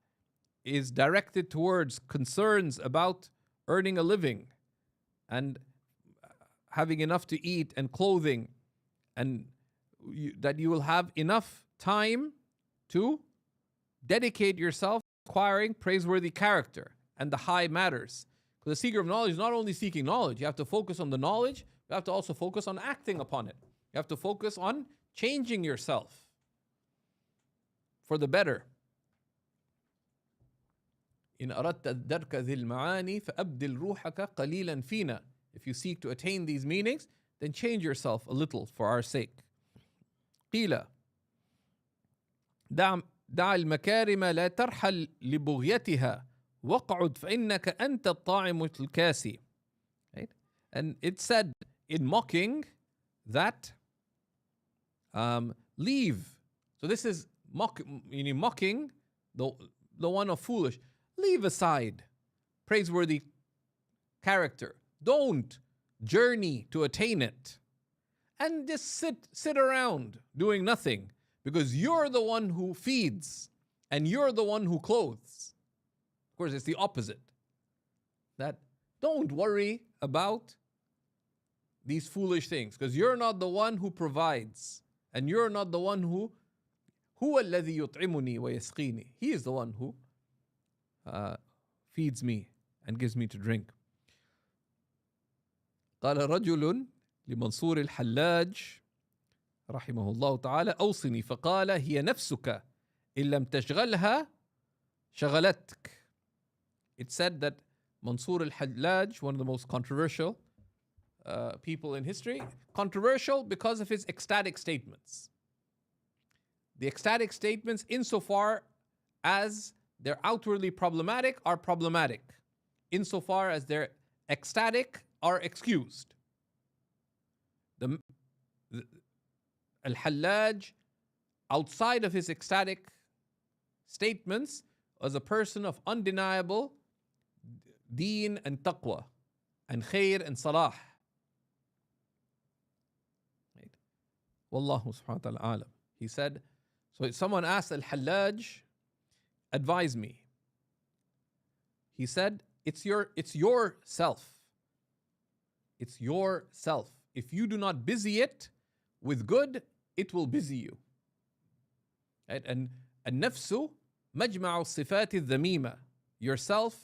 is directed towards concerns about earning a living and having enough to eat and clothing, and that you will have enough time to dedicate yourself to acquiring praiseworthy character and the high matters. Because the seeker of knowledge is not only seeking knowledge, you have to focus on the knowledge, you have to also focus on acting upon it. You have to focus on changing yourself for the better. إن أردت الدرك ذي المعاني فأبدل روحك قليلا فينا. If you seek to attain these meanings, then change yourself a little for our sake. قيل دع المكارم لا ترحل لبغيتها واقعد فإنك أنت الطاعم الكاسي. Right? And it said in mocking that leave. So this is mocking the one of foolish. Leave aside praiseworthy character. Don't journey to attain it. And just sit around doing nothing, because you're the one who feeds and you're the one who clothes. Of course, it's the opposite. That don't worry about these foolish things, because you're not the one who provides and you're not the one who هو الذي يطعمني ويسقيني. He is the one who feeds me and gives me to drink. قال رجل لمنصور الحلاج رحمه الله تعالى: أوصني. فقال: هي نفسك إن لم تشغلها شغلتك. It said that Mansur al-Hallaj, one of the most controversial people in history, controversial because of his ecstatic statements. The ecstatic statements, insofar as they're outwardly problematic, are problematic. Insofar as they're ecstatic, are excused. Al-Hallaj, outside of his ecstatic statements, was a person of undeniable deen and taqwa and khair and salah. Right? Wallahu subhanahu wa ta'ala alam. He said, so if someone asked Al-Hallaj, advise me. He said, it's your self. It's your self. If you do not busy it with good, it will busy you. Right? And النفس مجمع الصفات الذميمة. Yourself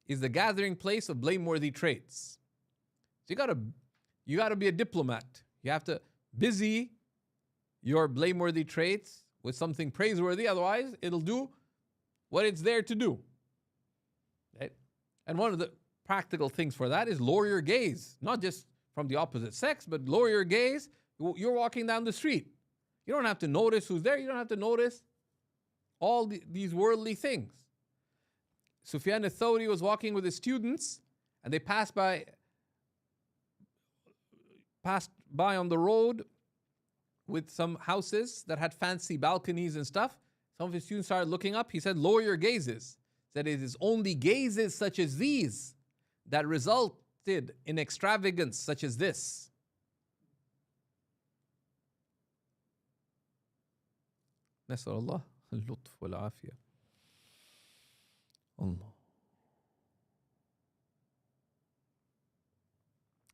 is the gathering place of blameworthy traits. So you gotta be a diplomat. You have to busy your blameworthy traits with something praiseworthy, otherwise it'll do what it's there to do. Right? And one of the practical things for that is lower your gaze, not just from the opposite sex, but lower your gaze. You're walking down the street. You don't have to notice who's there. You don't have to notice all these worldly things. Sufyan al-Thawri was walking with his students, and they passed by on the road with some houses that had fancy balconies and stuff. Some of his students started looking up. He said, lower your gazes. He said, it is only gazes such as these that resulted in extravagance such as this. نسأل الله اللطف والعافية. Allah.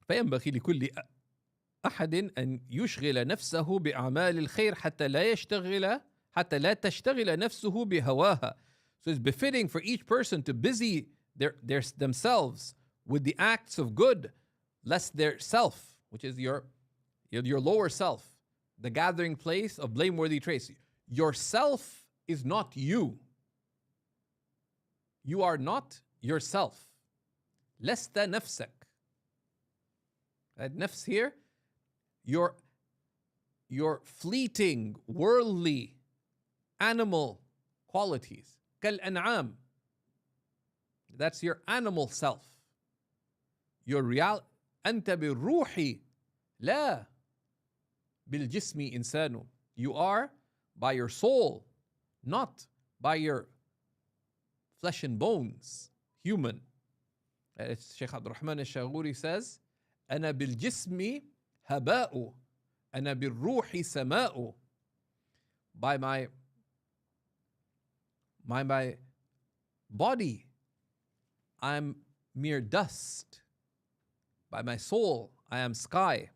فينبغي لكل أحد أن يشغل نفسه بأعمال الخير حتى لا تشتغل نفسه بهواها. So it's befitting for each person to busy themselves with the acts of good, lest their self, which is your lower self, the gathering place of blameworthy traits. Your self is not you. You are not yourself. لست نفسك. That nafs here, your fleeting, worldly, animal qualities. كالأنعام. That's your animal self. Your real أنت بالروح لا بالجسم إنسان. You are by your soul, not by your flesh and bones, human. Shaykh Abdul Rahman al-Shaghuri says, أنا بالجسم هباء أنا بالروح سماء. By my body, I'm mere dust. By my soul, I am sky.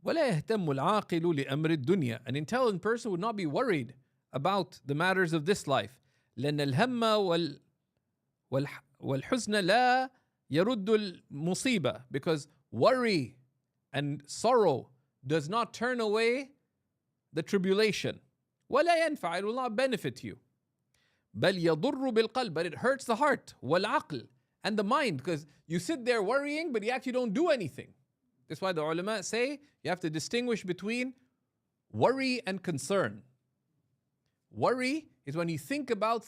ولا يهتم العاقل لأمر الدنيا. An intelligent person would not be worried about the matters of this life. لأن الهم والحزن لا يرد المصيبة. Because worry and sorrow does not turn away the tribulation. ولا ينفع, it will not benefit you. بل يضر بالقلب, but it hurts the heart. والعقل, and the mind, because you sit there worrying, but you actually don't do anything. That's why the ulama say you have to distinguish between worry and concern. Worry is when you think about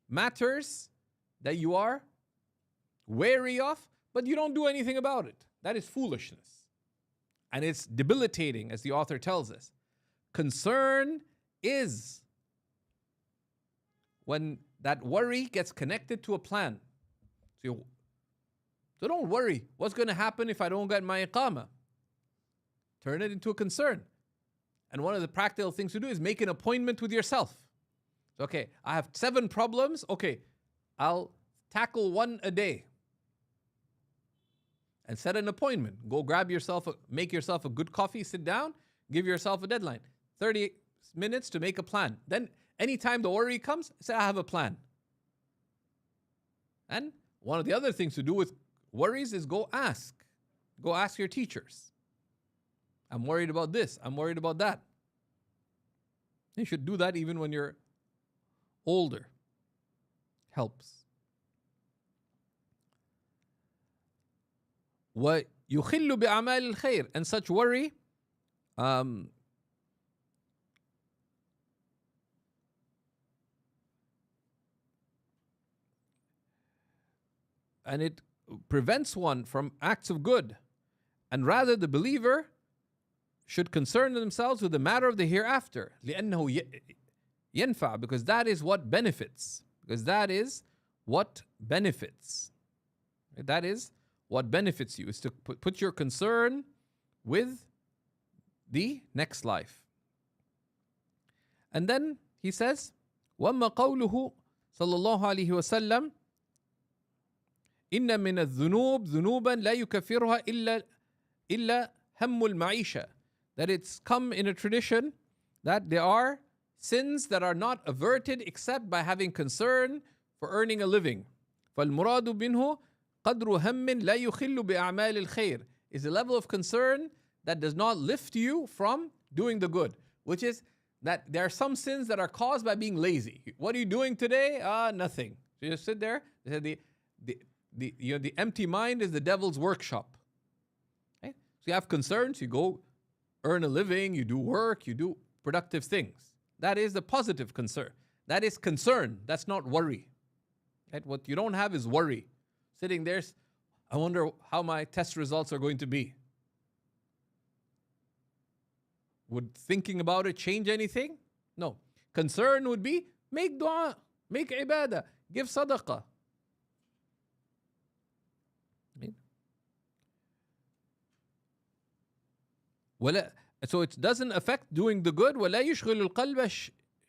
matters that you are wary of, but you don't do anything about it. That is foolishness. And it's debilitating, as the author tells us. Concern is when that worry gets connected to a plan. So don't worry, what's going to happen if I don't get my iqamah? Turn it into a concern. And one of the practical things to do is make an appointment with yourself. Okay, I have 7 problems. Okay, I'll tackle 1 a day. And set an appointment. Go grab yourself, make yourself a good coffee, sit down, give yourself a deadline. 30 minutes to make a plan. Then anytime the worry comes, say, I have a plan. And one of the other things to do with worries is go ask. Go ask your teachers. I'm worried about this. I'm worried about that. You should do that even when you're older. Helps. وَيُخِلُّ بِأَعْمَالِ الْخَيْرِ. And such worry and it prevents one from acts of good. And rather the believer should concern themselves with the matter of the hereafter. لأنه ينفع, because that is what benefits. Because that is what benefits. That is what benefits you, is to put your concern with the next life. And then he says, وَأَمَّا قَوْلُهُ صلى الله عليه وسلم إن من الذنوب ذنوبا لا يكفرها إلا هم المعيشة. That it's come in a tradition that there are sins that are not averted except by having concern for earning a living. فالمراد منه قدر هم لا يخل بأعمال الخير, is a level of concern that does not lift you from doing the good, which is that there are some sins that are caused by being lazy. What are you doing today? Nothing. So you just sit there. The empty mind is the devil's workshop. Okay? So you have concerns, you go earn a living, you do work, you do productive things. That is the positive concern. That is concern. That's not worry. Right? What you don't have is worry. Sitting there, I wonder how my test results are going to be. Would thinking about it change anything? No. Concern would be make dua, make ibadah, give sadaqah. So it doesn't affect doing the good. ولا يشغل القلب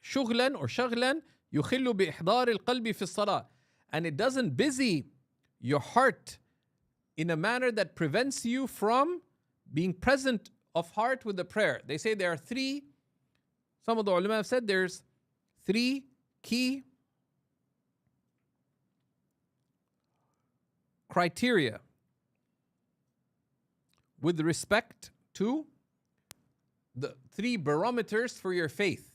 شغلا or شغلا يخل بإحضار القلب في الصلاة. And it doesn't busy your heart in a manner that prevents you from being present of heart with the prayer. They say there are three, some of the ulama have said there's three key criteria with respect to the three barometers for your faith.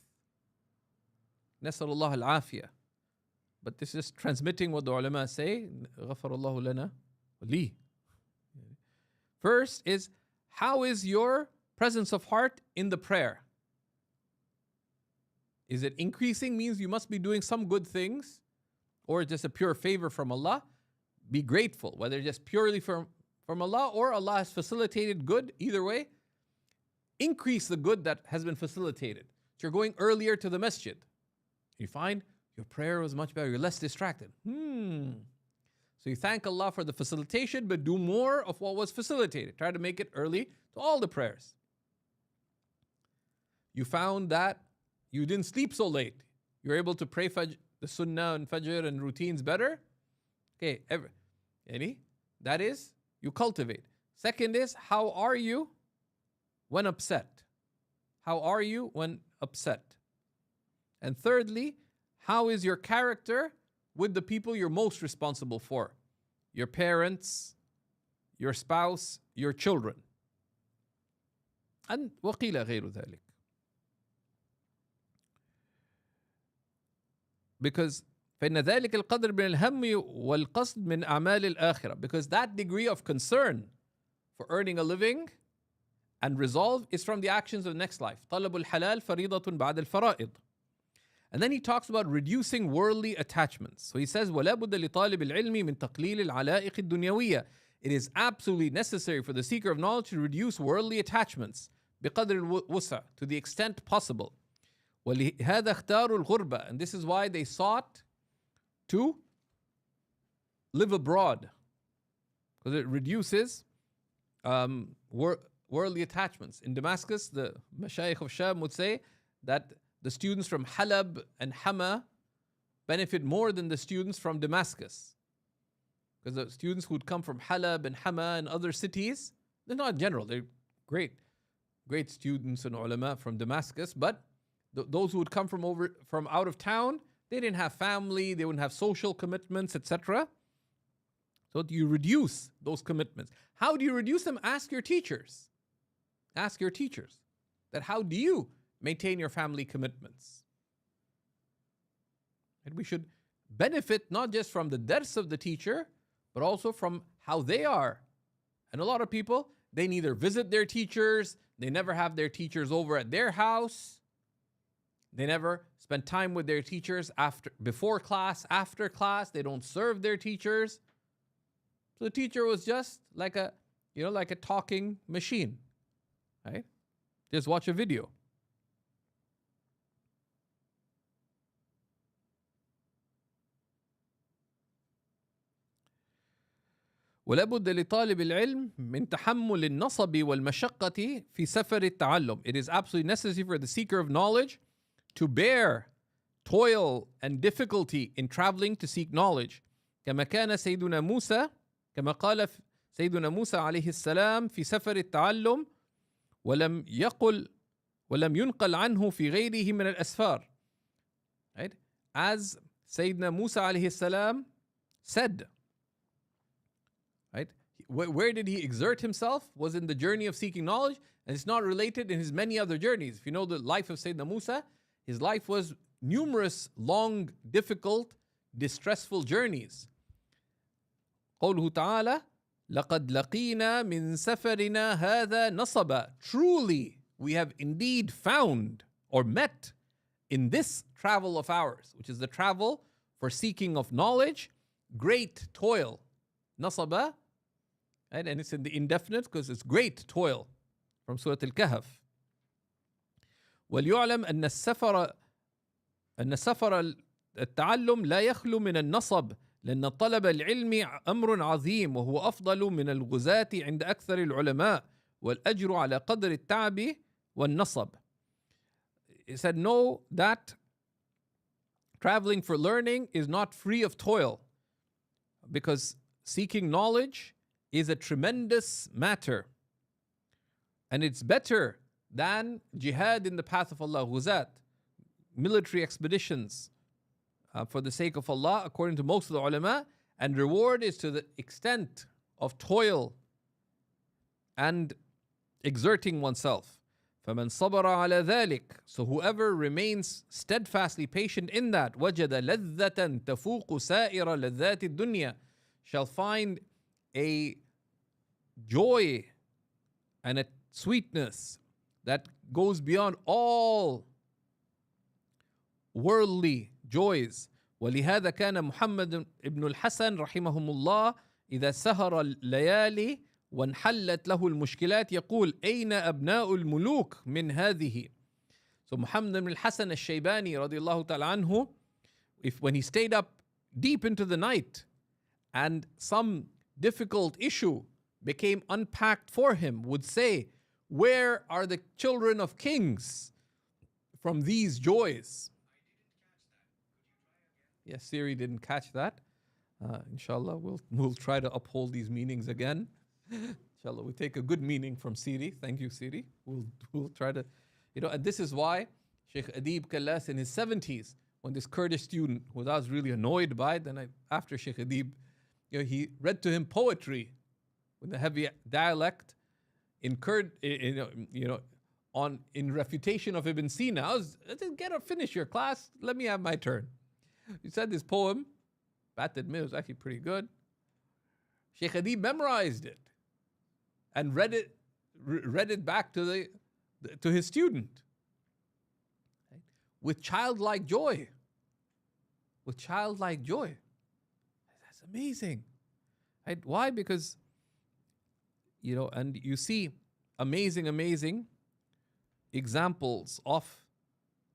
نسأل الله العافية. But this is transmitting what the ulama say. غفر الله لنا لي. First is, how is your presence of heart in the prayer? Is it increasing? Means you must be doing some good things, or just a pure favor from Allah. Be grateful, whether just purely from Allah or Allah has facilitated good. Either way, increase the good that has been facilitated. So you're going earlier to the masjid. You find your prayer was much better. You're less distracted. So you thank Allah for the facilitation, but do more of what was facilitated. Try to make it early to all the prayers. You found that you didn't sleep so late. You're able to pray the sunnah and fajr and routines better. Okay, that is, you cultivate. Second is, how are you when upset? How are you when upset? And thirdly, how is your character with the people you're most responsible for? Your parents, your spouse, your children. And وقيل غير ذلك. Because فإن ذلك القدر من الهم والقصد من أعمال الآخرة. Because that degree of concern for earning a living and resolve is from the actions of the next life. طلب الحلال فريضة بعد الفرائض. And then he talks about reducing worldly attachments. So he says, وَلَا بُدَّ لِطَالِبِ الْعِلْمِ مِنْ تَقْلِيلِ الْعَلَائِقِ الدُّنْيَوِيَّةِ. It is absolutely necessary for the seeker of knowledge to reduce worldly attachments بقدر الوسع, to the extent possible. وَلِهَذَا اخْتَارُوا الْغُرْبَةِ. And this is why they sought to live abroad, because it reduces worldly attachments. In Damascus, the Mashaykh of Sham would say that the students from Halab and Hama benefit more than the students from Damascus. Because the students who'd come from Halab and Hama and other cities, they're not general, they're great students and ulama from Damascus, but those who would come from out of town, they didn't have family, they wouldn't have social commitments, etc. So you reduce those commitments. How do you reduce them? Ask your teachers. Ask your teachers that how do you maintain your family commitments? And we should benefit not just from the dars of the teacher, but also from how they are. And a lot of people, they neither visit their teachers, they never have their teachers over at their house, they never spend time with their teachers before class, after class, they don't serve their teachers. So the teacher was just like a talking machine, right? Just watch a video. ولا بد لطالب العلم من تحمل النصب والمشقة في سفر التعلم. It is absolutely necessary for the seeker of knowledge to bear toil and difficulty in traveling to seek knowledge. كما كان سيدنا موسى كما قال سيدنا موسى عليه السلام في سفر التعلم ولم ينقل عنه في غيره من الأسفار. Right? As Sayyidina Musa alayhi salam said, right? Where did he exert himself? Was in the journey of seeking knowledge, and it's not related in his many other journeys. If you know the life of Sayyidina Musa, his life was numerous, long, difficult, distressful journeys. قوله تعالى لقد لقينا من سفرنا هذا نصبا. Truly, we have indeed found or met in this travel of ours, which is the travel for seeking of knowledge, great toil. Nasaba, right? And it's in the indefinite because it's great toil from Surah Al-Kahf. وليعلم أن سفر التعلم لا يخلو من النصب لأن طلب العلم أمر عظيم وهو أفضل من الغزاة عند أكثر العلماء والأجر على قدر التعب وَالنَّصَبِ. He said, know that traveling for learning is not free of toil, because seeking knowledge is a tremendous matter. And it's better than jihad in the path of Allah, ghuzat, military expeditions for the sake of Allah, according to most of the ulama. And reward is to the extent of toil and exerting oneself. فَمَنْ صَبَرَ عَلَى ذَلِكَ. So whoever remains steadfastly patient in that, وَجَدَ لَذَّةً تَفُوقُ سَائِرَ لَذَّاتِ الدُّنْيَا, shall find a joy and a sweetness that goes beyond all worldly joys. ولهذا كان محمد بن الحسن رحمه الله إذا سهر الليالي وانحلت له المشكلات يقول أين أبناء الملوك من هذه. So Muhammad ibn al-Hasan al-Shaybani radiallahu ta'ala anhu, when he stayed up deep into the night and some difficult issue became unpacked for him, would say, where are the children of kings from these joys? Yes, Siri didn't catch that. Inshallah, we'll try to uphold these meanings again. Inshallah, we take a good meaning from Siri. Thank you, Siri. We'll try to, and this is why Shaykh Adib Kallas in his 70s, when this Kurdish student, who I was really annoyed by, after Shaykh Adib, he read to him poetry with a heavy dialect in in refutation of Ibn Sina. I said, finish your class. Let me have my turn. He said this poem. Bat admit, it was actually pretty good. Shaykh Adib memorized it and read it back to his student, right? With childlike joy. With childlike joy. That's amazing. Right? Why? Because, and you see amazing examples of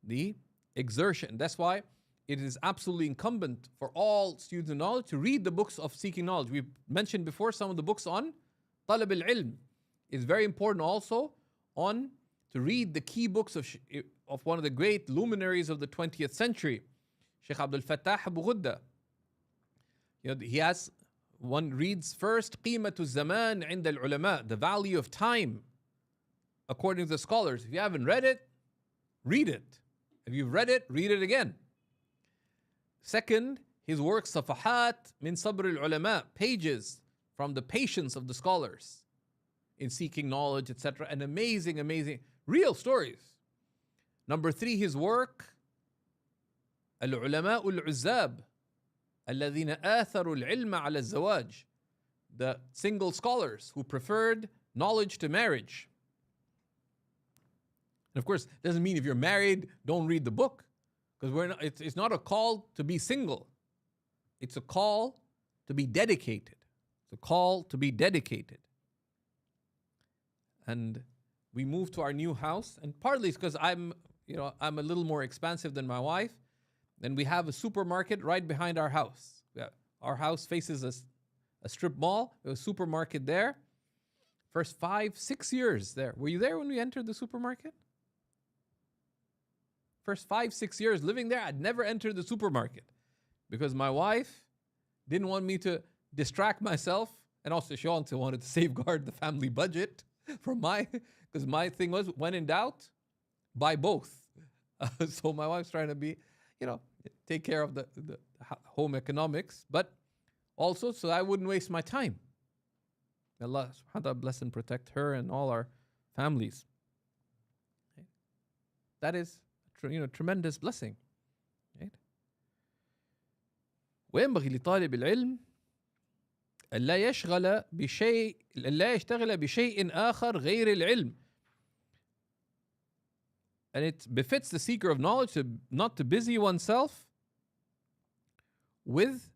the exertion. That's why it is absolutely incumbent for all students of knowledge to read the books of seeking knowledge. We've mentioned before some of the books on talab al-ilm. It's very important also to read the key books of one of the great luminaries of the 20th century, Shaykh Abdul Fattah Abu Ghudda. One reads first قيمة الزمان عند العلماء, the value of time according to the scholars. If you haven't read it, read it. If you've read it, read it again. Second, his work Safahat min Sabr al-Ulama, pages from the patience of the scholars in seeking knowledge, etc. And amazing, real stories. Number three, his work Al-Ulama al-Uzzab الذين آثروا العلم على الزواج, the single scholars who preferred knowledge to marriage. And of course, it doesn't mean if you're married, don't read the book. Because it's not a call to be single. It's a call to be dedicated. It's a call to be dedicated. And we moved to our new house, and partly it's because I'm a little more expansive than my wife. Then we have a supermarket right behind our house. Our house faces a strip mall. We have a supermarket there. First 5-6 years there. Were you there when we entered the supermarket? First 5-6 years living there, I'd never entered the supermarket because my wife didn't want me to distract myself, and also she also wanted to safeguard the family budget because my thing was, when in doubt, buy both. So my wife's trying to be, take care of the home economics, but also so I wouldn't waste my time. Allah subhanahu wa ta'ala bless and protect her and all our families. That is tremendous blessing. Right? وينبغي لطالب العلم ألا يشتغل بشيء آخر غير العلم. And it befits the seeker of knowledge not to busy oneself with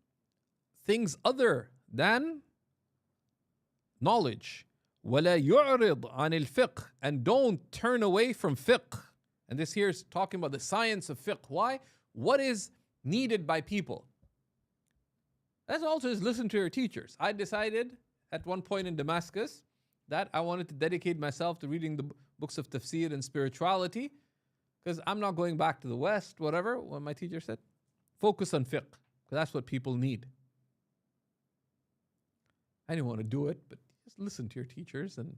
things other than knowledge. ولا يعرض عن الفقه, and don't turn away from fiqh. And this here is talking about the science of fiqh. Why? What is needed by people? That's also is listen to your teachers. I decided at one point in Damascus that I wanted to dedicate myself to reading the books of tafsir and spirituality, because I'm not going back to the West, whatever. What my teacher said, focus on fiqh, because that's what people need. I didn't want to do it, but just listen to your teachers, and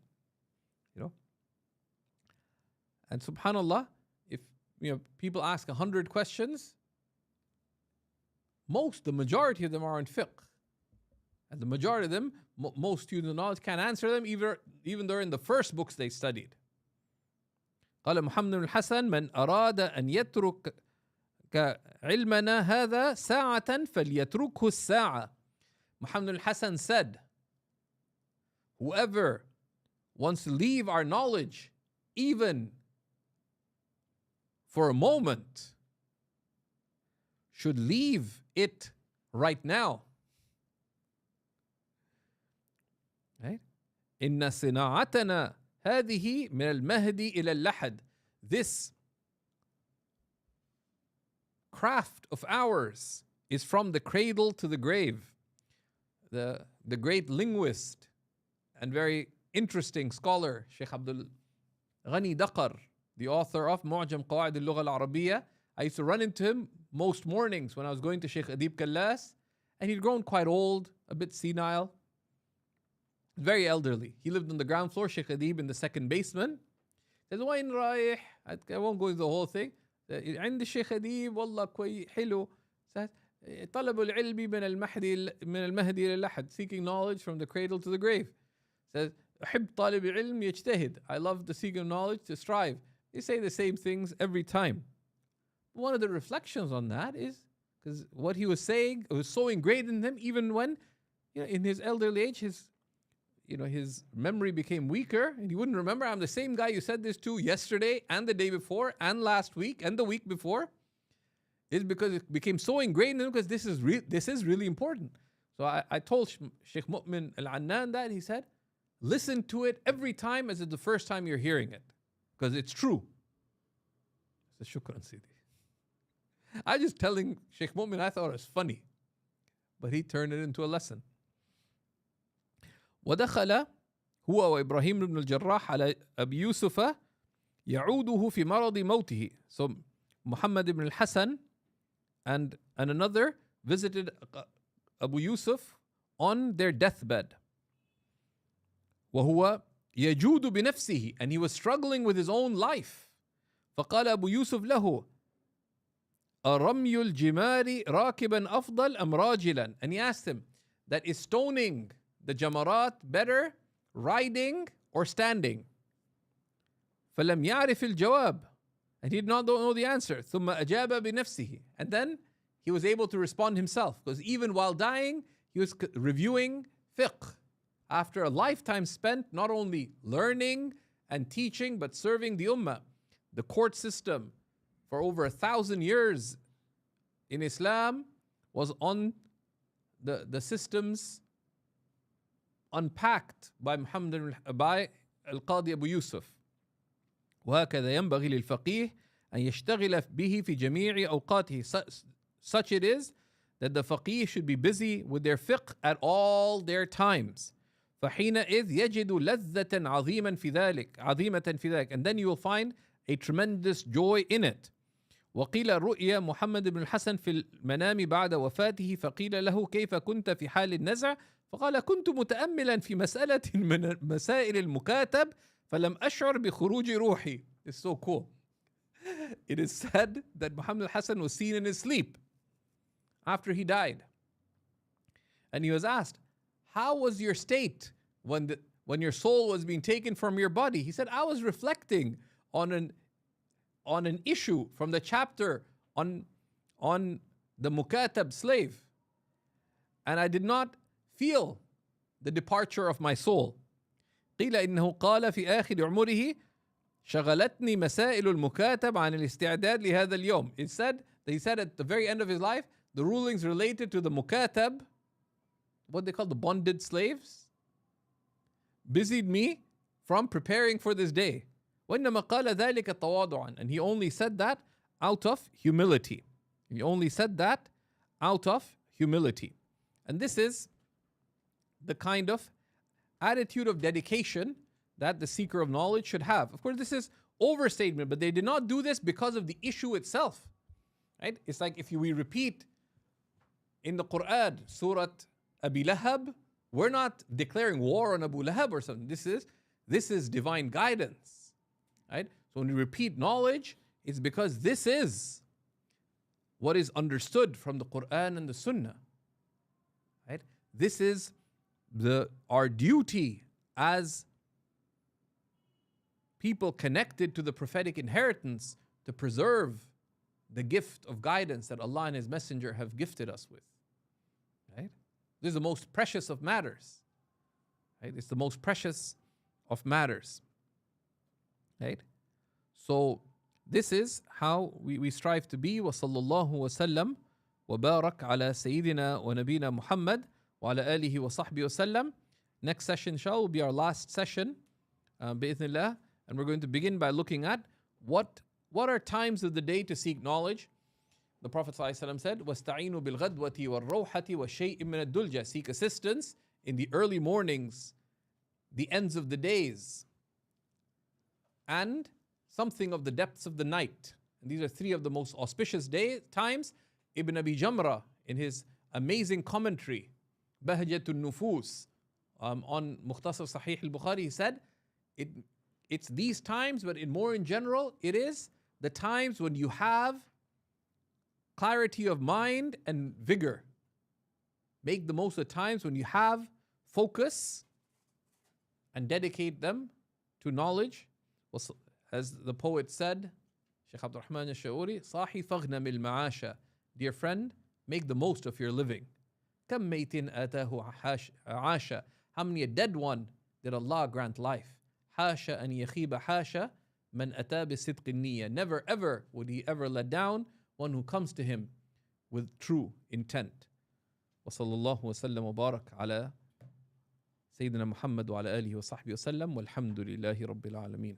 and subhanallah, if people ask 100 questions, the majority of them are on fiqh. And the majority of them, most students of knowledge can't answer them, even though in the first books they studied. قال محمد بن الحسن من أراد أن يترك علمنا هذا ساعة فليتركه الساعة. Muhammad al-Hasan said, whoever wants to leave our knowledge, even for a moment, should leave it right now. Right? إن صناعتنا هذه من المهدي إلى اللحد. This craft of ours is from the cradle to the grave. The great linguist and very interesting scholar, Shaykh Abdul Ghani Daqar, the author of Mu'jam Qawaid al-Lugha al-Arabiya. I used to run into him most mornings when I was going to Shaykh Adib Kallas, and he'd grown quite old, a bit senile, very elderly. He lived on the ground floor, Shaykh Adib in the second basement. He says, وين رايح? I won't go into the whole thing. عند الشيخ أديب والله كوي حلو. طلب العلم من المهدي إلى اللحد, seeking knowledge from the cradle to the grave. Says, أحب طالب العلم يجتهد. I love the seeking of knowledge to strive. They say the same things every time. One of the reflections on that is because what he was saying, it was so ingrained in him, even when, in his elderly age, his memory became weaker, and he wouldn't remember. I'm the same guy you said this to yesterday and the day before and last week and the week before. It's because it became so ingrained in him, because this is really important. So I told Sheikh Mu'min Al-Annan that. He said, listen to it every time as it's the first time you're hearing it, because it's true. I said, shukran Sidi. I was just telling Sheikh Mu'min, I thought it was funny, but he turned it into a lesson. ودخل هو وإبراهيم بن الجراح على أبي يوسف يعوده في مرض موته. So Muhammad ibn al-Hasan and another visited Abu Yusuf on their deathbed. وهو يجود بنفسه, and he was struggling with his own life. فقال أبو يوسف له أرمي الجمار راكبا أفضل أم راجلا. And he asked him, that is stoning the jamarat better, riding or standing? فلم يعرف الجواب, and he did not know the answer. ثم أجاب بنفسه, and then he was able to respond himself, because even while dying he was reviewing fiqh after a lifetime spent not only learning and teaching but serving the ummah. The court system for over 1,000 years in Islam was on the systems unpacked by Al-Qadi Abu Yusuf. وهكذا ينبغي للفقيه أن يشتغل به في جميع أوقاته. Such it is that the faqih should be busy with their fiqh at all their times. فحينئذ يجد لذة عظيمة في ذلك, and then you will find a tremendous joy in it. وقيل رؤيا محمد بن الحسن في المنام بعد وفاته فقيل له كيف كنت في حال النزع فقال كنت متأملا في مسألة من مسائل المكاتب فلم أشعر بخروج روحي. It's so cool. It is said that Muhammad al-Hasan was seen in his sleep after he died, and he was asked, how was your state when your soul was being taken from your body? He said, I was reflecting on an issue from the chapter on the mukatab slave, and I did not feel the departure of my soul. قيل إنه قال في آخر عمره شغلتني مسائل المكاتب عن الاستعداد لهذا اليوم. It said that he said at the very end of his life, the rulings related to the mukatab, what they call the bonded slaves, busied me from preparing for this day. وإنما قال ذلك تواضعا, and he only said that out of humility. He only said that out of humility. And this is the kind of attitude of dedication that the seeker of knowledge should have. Of course, this is overstatement, but they did not do this because of the issue itself. Right? It's like if we repeat in the Quran, Surah Abi Lahab, we're not declaring war on Abu Lahab or something. This is divine guidance. Right? So when we repeat knowledge, it's because this is what is understood from the Quran and the Sunnah. Right? This is our duty as people connected to the prophetic inheritance to preserve the gift of guidance that Allah and His Messenger have gifted us with. Right? This is the most precious of matters. Right? It's the most precious of matters. Right? So this is how we strive to be. وصلى الله وسلم وبارك على سيدنا ونبينا محمد وعلى آله وصحبه وسلم. Next session, inshallah, will be our last session, بإذن الله. And we're going to begin by looking at what are times of the day to seek knowledge. The Prophet ﷺ said, وَاسْتَعِينُوا بِالْغَدْوَةِ وَالرَّوْحَةِ وَالشَّيْءٍ مِّنَ الدُّلْجَةِ. Seek assistance in the early mornings, the ends of the days, and something of the depths of the night. And these are three of the most auspicious times. Ibn Abi Jamrah, in his amazing commentary, Bahjatul Nufus, on Mukhtasar Sahih al-Bukhari, he said, it's these times, but in general, it is the times when you have clarity of mind and vigor. Make the most of the times when you have focus and dedicate them to knowledge. As the poet said, Shaykh Abdul Rahman al-Shauri, صاحي فاغنم المعاشة. Dear friend, make the most of your living. كم ميت آتاه عاشا. How many a dead one did Allah grant life? حاشا أن يخيب حاشا من أتى بصدق النية. Never ever would He ever let down one who comes to Him with true intent. وصلى الله وسلم وبارك على سيدنا محمد وعلى آله وصحبه وسلم والحمد لله رب العالمين.